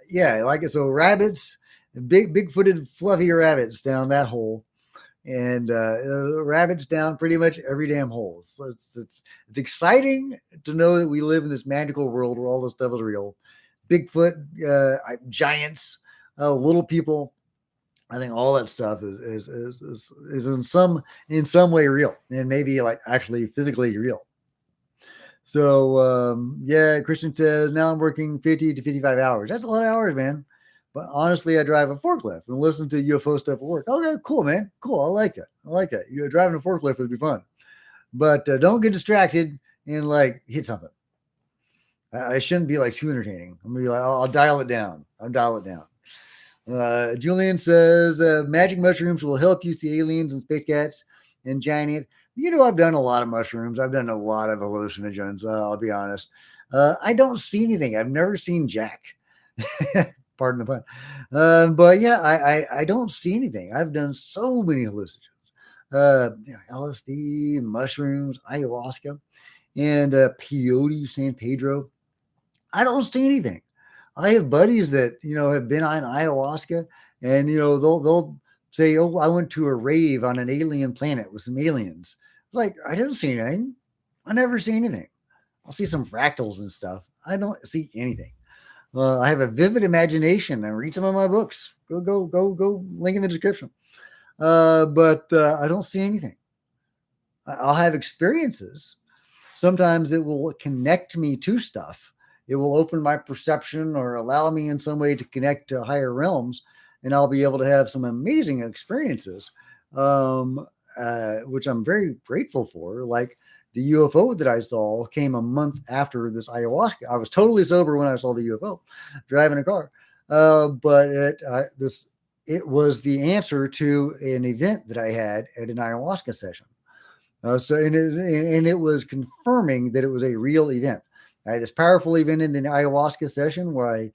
Yeah, I like it. So rabbits, big-footed, fluffy rabbits down that hole. And rabbits down pretty much every damn hole. So it's exciting to know that we live in this magical world where all this stuff is real. Bigfoot, giants, little people. I think all that stuff is in some way real, and maybe like actually physically real. So yeah, Christian says now I'm working 50 to 55 hours. That's a lot of hours, man. But honestly, I drive a forklift and listen to UFO stuff at work. Okay, cool, man. Cool. I like that. You're driving a forklift would be fun. But don't get distracted and like hit something. I shouldn't be like too entertaining. I'm going to be like, I'll dial it down. Julian says magic mushrooms will help you see aliens and space cats and giant ants. I've done a lot of mushrooms. I've done a lot of hallucinogens. I'll be honest. I don't see anything. I've never seen Jack. Pardon the pun. But yeah, I don't see anything. I've done so many hallucinogens. LSD, mushrooms, ayahuasca, and peyote, San Pedro. I don't see anything. I have buddies that, have been on ayahuasca and, they'll say, oh, I went to a rave on an alien planet with some aliens. It's like, I didn't see anything. I never see anything. I'll see some fractals and stuff. I don't see anything. I have a vivid imagination. I read some of my books. Go. Link in the description. But I don't see anything. I'll have experiences. Sometimes it will connect me to stuff. It will open my perception or allow me in some way to connect to higher realms, and I'll be able to have some amazing experiences, which I'm very grateful for. Like the UFO that I saw came a month after this ayahuasca. I was totally sober when I saw the UFO, driving a car, but it was the answer to an event that I had at an ayahuasca session. And it was confirming that it was a real event. I had this powerful event in an ayahuasca session where I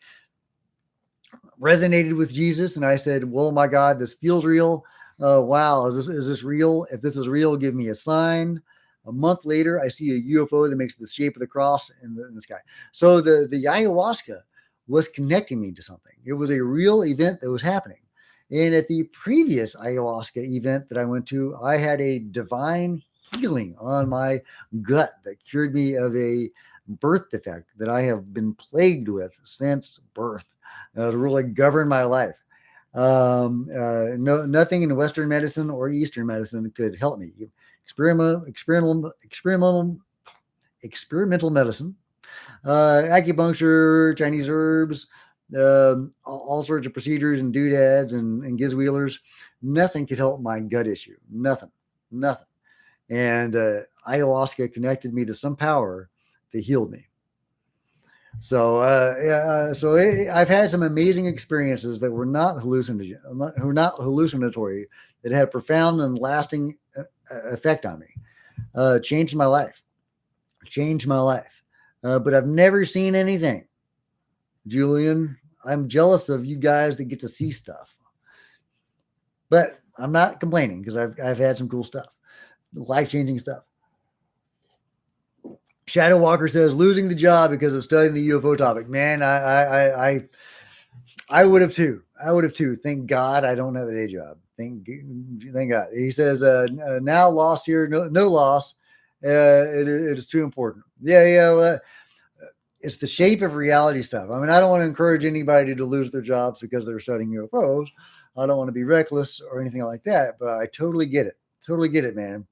resonated with Jesus, and I said, "Well, my God, this feels real. Wow, is this real? If this is real, give me a sign." A month later, I see a UFO that makes the shape of the cross in the sky. So the ayahuasca was connecting me to something. It was a real event that was happening. And at the previous ayahuasca event that I went to, I had a divine healing on my gut that cured me of a birth defect that I have been plagued with since birth to really govern my life. Nothing in Western medicine or Eastern medicine could help me. Experimental medicine, acupuncture, Chinese herbs, all sorts of procedures and doodads and gizwheelers. Nothing could help my gut issue. Nothing. And ayahuasca connected me to some power that healed me. So, I've had some amazing experiences that were not hallucinatory, that had profound and lasting effect on me. Changed my life. But I've never seen anything. Julian, I'm jealous of you guys that get to see stuff. But I'm not complaining because I've had some cool stuff, life-changing stuff. Shadow Walker says losing the job because of studying the UFO topic. Man, I would have too. Thank God I don't have a day job. Thank God. He says now loss here, no loss. It is too important. Yeah. Well, it's the shape of reality stuff. I mean, I don't want to encourage anybody to lose their jobs because they're studying UFOs. I don't want to be reckless or anything like that, but I totally get it, man.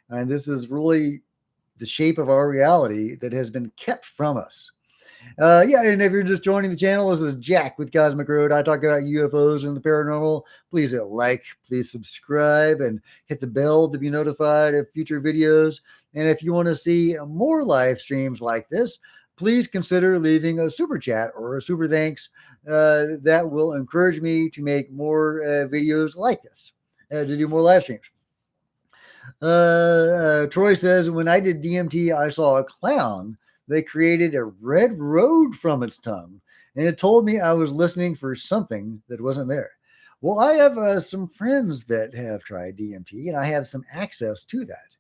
And this is really the shape of our reality that has been kept from us. And if you're just joining the channel, this is Jack with Cosmic Road. I talk about UFOs and the paranormal. Please hit like, please subscribe, and hit the bell to be notified of future videos. And if you want to see more live streams like this, please consider leaving a super chat or a super thanks. That will encourage me to make more videos like this, to do more live streams. Troy says, when I did DMT, I saw a clown. They created a red road from its tongue, and it told me I was listening for something that wasn't there. Well, I have some friends that have tried DMT, and I have some access to that.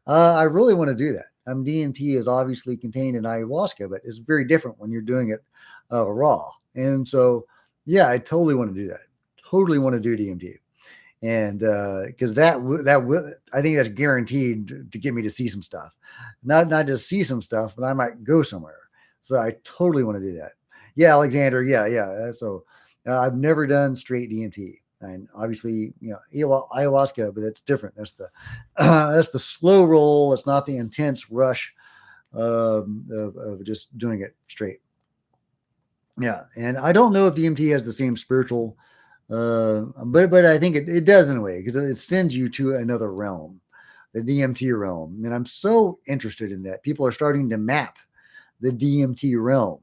I really want to do that. DMT is obviously contained in ayahuasca, but it's very different when you're doing it raw. And so, yeah, I totally want to do that. Totally want to do DMT, and because I think that's guaranteed to get me to see some stuff, not just see some stuff, but I might go somewhere. So I totally want to do that. Yeah, Alexander. Yeah. So I've never done straight DMT. And obviously, ayahuasca, but it's different. That's the that's the slow roll. It's not the intense rush of just doing it straight. Yeah, and I don't know if DMT has the same spiritual, but I think it does in a way because it sends you to another realm, the DMT realm, and I'm so interested in that. People are starting to map the DMT realm,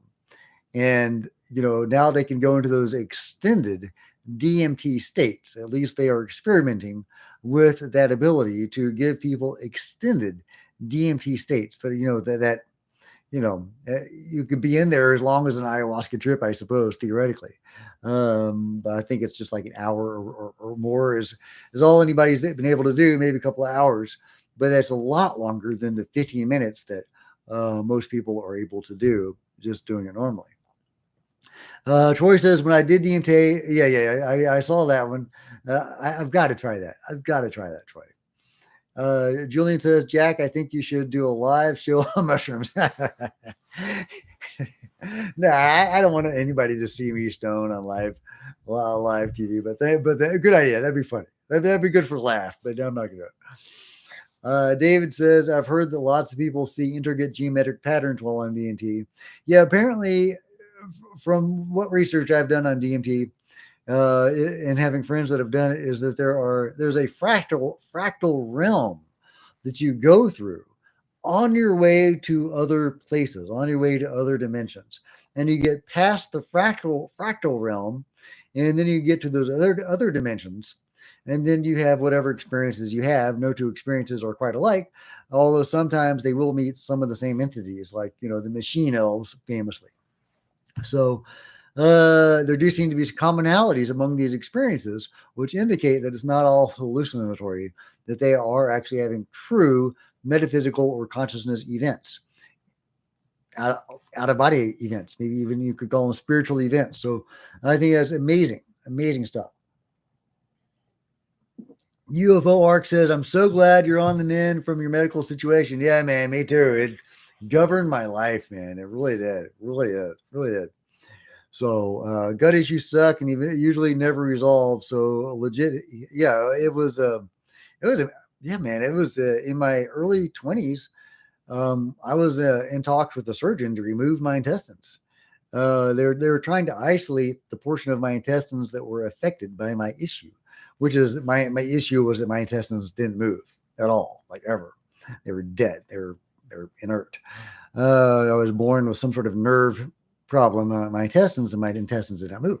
and now they can go into those extended DMT states. At least they are experimenting with that ability to give people extended DMT states that you could be in there as long as an ayahuasca trip, I suppose, theoretically. But I think it's just like an hour or more is all anybody's been able to do, maybe a couple of hours, but that's a lot longer than the 15 minutes that most people are able to do just doing it normally. Troy says, when I did DMT, yeah, I saw that one. I've got to try that. Troy. Julian says, Jack, I think you should do a live show on mushrooms. No, I don't want anybody to see me stone on live TV, but good idea. That'd be funny. That'd be good for a laugh, but I'm not going to do it. David says, I've heard that lots of people see intricate geometric patterns while on DMT. Yeah, apparently, from what research I've done on DMT, and having friends that have done it, is that there's a fractal realm that you go through on your way to other places, on your way to other dimensions, and you get past the fractal realm, and then you get to those other dimensions, and then you have whatever experiences you have. No two experiences are quite alike, although sometimes they will meet some of the same entities, like the machine elves famously. So there do seem to be commonalities among these experiences, which indicate that it's not all hallucinatory, that they are actually having true metaphysical or consciousness events, out of body events. Maybe even you could call them spiritual events. So I think that's amazing stuff. UFO Arc says, I'm so glad you're on the mend from your medical situation. Yeah, man, me too. It governed my life, man. It really did. Really did. So gut issues suck and usually never resolve. So legit, yeah, it was yeah, man. It was in my early 20s. I was in talks with the surgeon to remove my intestines. They were trying to isolate the portion of my intestines that were affected by my issue, which is my issue was that my intestines didn't move at all, like ever. They were dead. They were inert. I was born with some sort of nerve problem on my intestines, and my intestines did not move.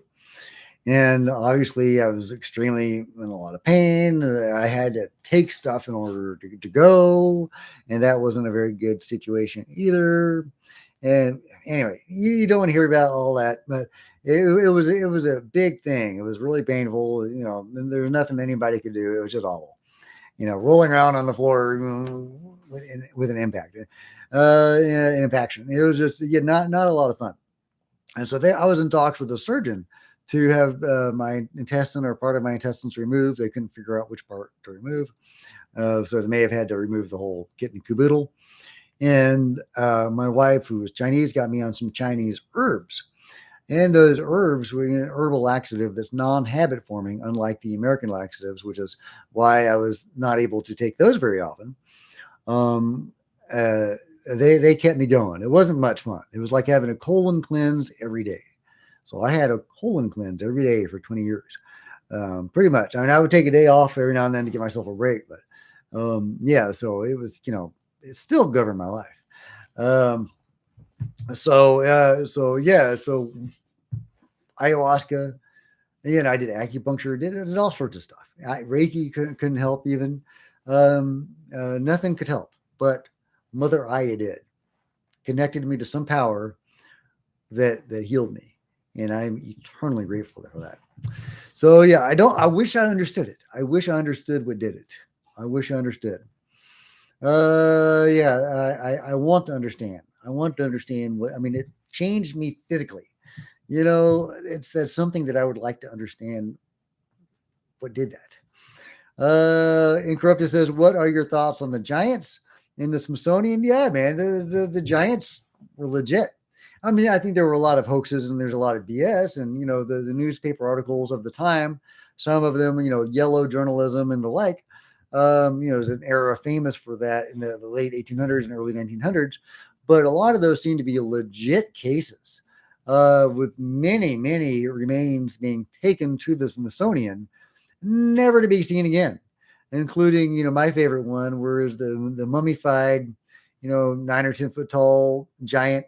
And obviously, I was extremely in a lot of pain. I had to take stuff in order to go, and that wasn't a very good situation either. And anyway, you don't want to hear about all that, but it was a big thing. It was really painful. And there was nothing anybody could do. It was just awful. Rolling around on the floor with an impact, an impaction. It was just not a lot of fun. And so I was in talks with a surgeon to have my intestine or part of my intestines removed. They couldn't figure out which part to remove. So they may have had to remove the whole kit and caboodle. And my wife, who was Chinese, got me on some Chinese herbs. And those herbs were an herbal laxative that's non-habit forming, unlike the American laxatives, which is why I was not able to take those very often. They kept me going. It wasn't much fun. It was like having a colon cleanse every day. So I had a colon cleanse every day for 20 years, pretty much. I mean, I would take a day off every now and then to give myself a break, but yeah. So it was, it still governed my life. So ayahuasca. I did acupuncture, did all sorts of stuff. Reiki couldn't help even. Nothing could help, but Mother Aya did. Connected me to some power that healed me, and I'm eternally grateful for that. So yeah, I wish I understood it. I wish I understood what did it. I wish I understood. Yeah, I want to understand. I want to understand what I mean. It changed me physically. That's something that I would like to understand. What did that? Incorrupted says, "What are your thoughts on the Giants in the Smithsonian?" Yeah, man, the Giants were legit. I mean, I think there were a lot of hoaxes and there's a lot of BS, and the newspaper articles of the time, some of them, yellow journalism and the like. There's an era famous for that in the late 1800s and early 1900s, but a lot of those seem to be legit cases, with many remains being taken to the Smithsonian, never to be seen again, including my favorite one, where is the mummified 9 or 10 foot tall giant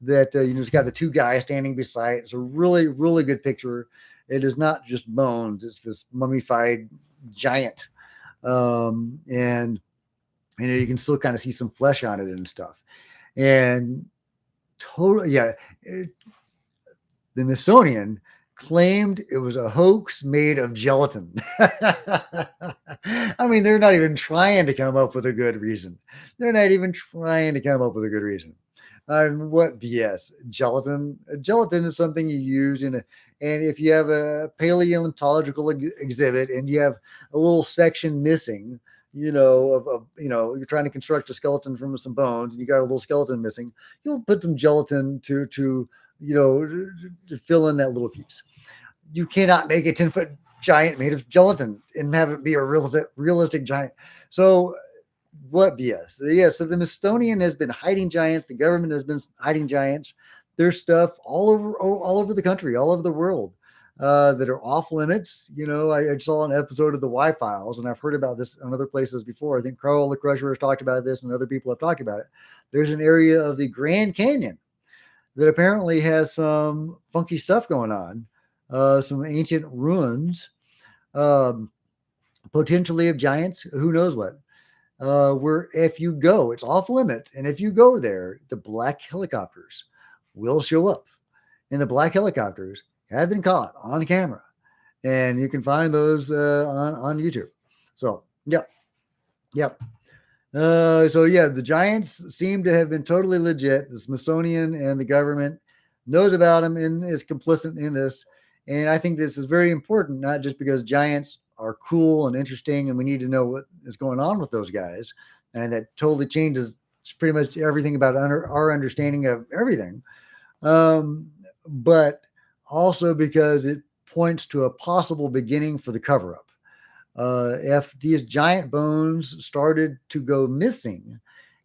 that it's got the two guys standing beside it. It's a really good picture. It is not just bones, it's this mummified giant, and you can still kind of see some flesh on it and stuff, and totally, yeah. The Smithsonian claimed it was a hoax made of gelatin. I mean, they're not even trying to come up with a good reason. They're not even trying to come up with a good reason. What BS? Gelatin. Gelatin is something you use and if you have a paleontological exhibit and you have a little section missing, you're trying to construct a skeleton from some bones and you got a little skeleton missing, you'll put some gelatin to fill in that little piece. You cannot make a 10-foot giant made of gelatin and have it be a realistic giant. So what BS? Yeah, so the Smithsonian has been hiding giants. The government has been hiding giants. There's stuff all over the country, all over the world, that are off limits. I saw an episode of the Y-Files, and I've heard about this in other places before. I think Carl the Crusher has talked about this, and other people have talked about it. There's an area of the Grand Canyon that apparently has some funky stuff going on, some ancient ruins, potentially of giants, who knows what, where if you go, it's off limits. And if you go there, the black helicopters will show up. And the black helicopters have been caught on camera. And you can find those on YouTube. So, yep. So yeah, the giants seem to have been totally legit. The Smithsonian and the government knows about them and is complicit in this. And I think this is very important, not just because giants are cool and interesting and we need to know what is going on with those guys. And that totally changes pretty much everything about our understanding of everything. But also because it points to a possible beginning for the cover-up. If these giant bones started to go missing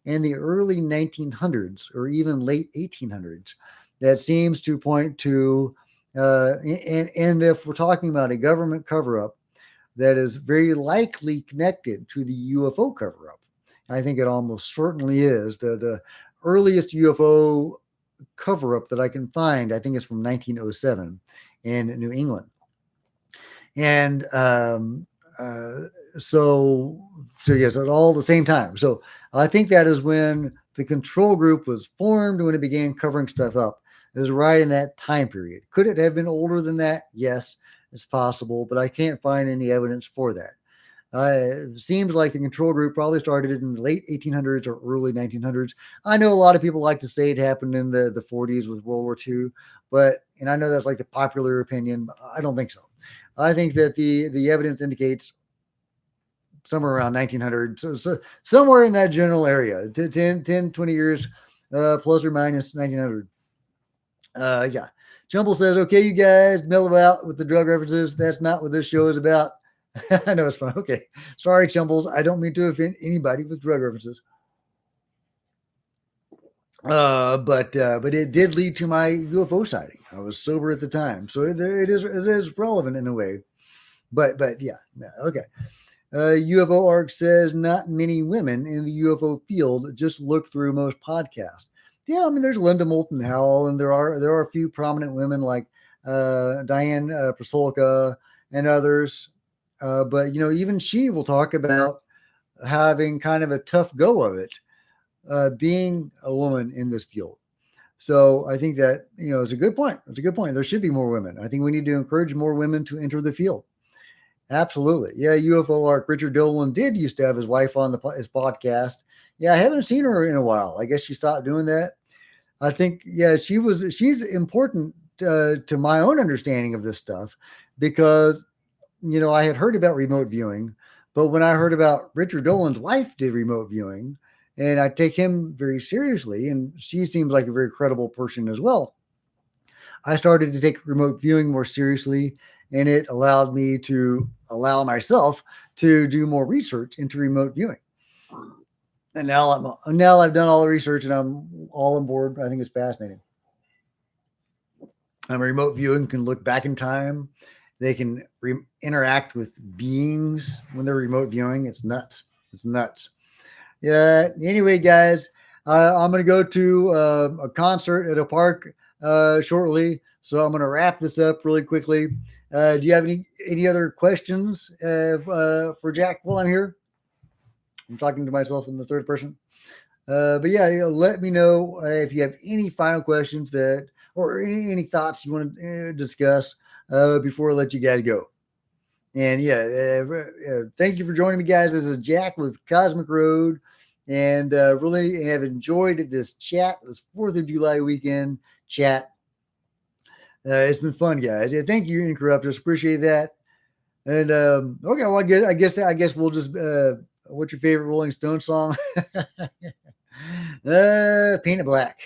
in the early 1900s or even late 1800s, that seems to point to, and if we're talking about a government cover-up, that is very likely connected to the UFO cover-up. I think it almost certainly is. The earliest UFO cover-up that I can find, I think, is from 1907 in New England. And so yes, at all the same time. So I think that is when the control group was formed, when it began covering stuff up. It was right in that time period. Could it have been older than that? Yes, it's possible, but I can't find any evidence for that. It seems like the control group probably started in the late 1800s or early 1900s. I know a lot of people like to say it happened in the 40s with World War II, and I know that's like the popular opinion, but I don't think so. I think that the evidence indicates somewhere around 1900, so somewhere in that general area, 10, 20 years, plus or minus 1900. Yeah. Jumble says, okay, you guys mill about with the drug references. That's not what this show is about. I know it's fun. Okay. Sorry, Chumbles. I don't mean to offend anybody with drug references. But it did lead to my UFO sighting. I was sober at the time. So it is relevant in a way. But yeah. Okay. UFO Arc says, not many women in the UFO field. Just look through most podcasts. Yeah, I mean, there's Linda Moulton Howell, and there are a few prominent women like Diane Pasolka and others. But even she will talk about having kind of a tough go of it, being a woman in this field. So I think that, it's a good point. It's a good point. There should be more women. I think we need to encourage more women to enter the field. Absolutely. Yeah, UFO arc. Richard Dolan did used to have his wife on his podcast. Yeah, I haven't seen her in a while. I guess she stopped doing that. I think, yeah, she's important to my own understanding of this stuff because, I had heard about remote viewing, but when I heard about Richard Dolan's wife did remote viewing, and I take him very seriously, and she seems like a very credible person as well, I started to take remote viewing more seriously, and it allowed me to allow myself to do more research into remote viewing. And now I've done all the research and I'm all on board. I think it's fascinating. Remote viewing can look back in time. They can interact with beings when they're remote viewing. It's nuts. It's nuts. Yeah. Anyway, guys, I'm going to go to a concert at a park shortly. So I'm going to wrap this up really quickly. Do you have any other questions for Jack while I'm here? I'm talking to myself in the third person. But yeah, let me know if you have any final questions or any thoughts you want to discuss before I let you guys go. And yeah, thank you for joining me, guys. This is Jack with Cosmic Road, and really have enjoyed this chat, this 4th of July weekend chat. It's been fun, guys. Yeah, thank you, Incorruptors. Appreciate that. And okay, well, I guess we'll just. What's your favorite Rolling Stones song? Painted Black.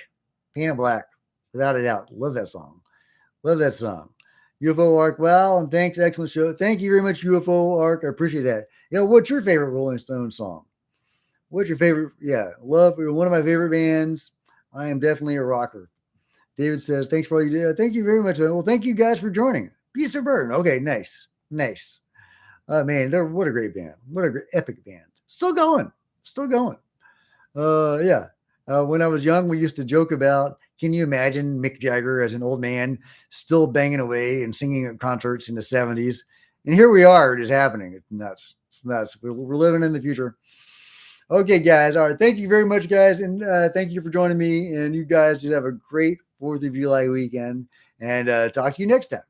Painted Black. Without a doubt. Love that song. Love that song. UFO Arc. Well, and thanks. Excellent show. Thank you very much, UFO Arc. I appreciate that. What's your favorite Rolling Stones song? What's your favorite? Yeah. Love. You're one of my favorite bands. I am definitely a rocker. David says, thanks for all you do. Thank you very much. Well, thank you guys for joining. Beast of Burden. Okay, nice. Nice. Man, what a great band. What a great epic band. Still going. Yeah. When I was young, we used to joke about, can you imagine Mick Jagger as an old man still banging away and singing at concerts in the 70s? And here we are. It is happening. It's nuts. It's nuts. We're living in the future. Okay, guys. All right. Thank you very much, guys. And thank you for joining me. And you guys just have a great 4th of July weekend. And talk to you next time.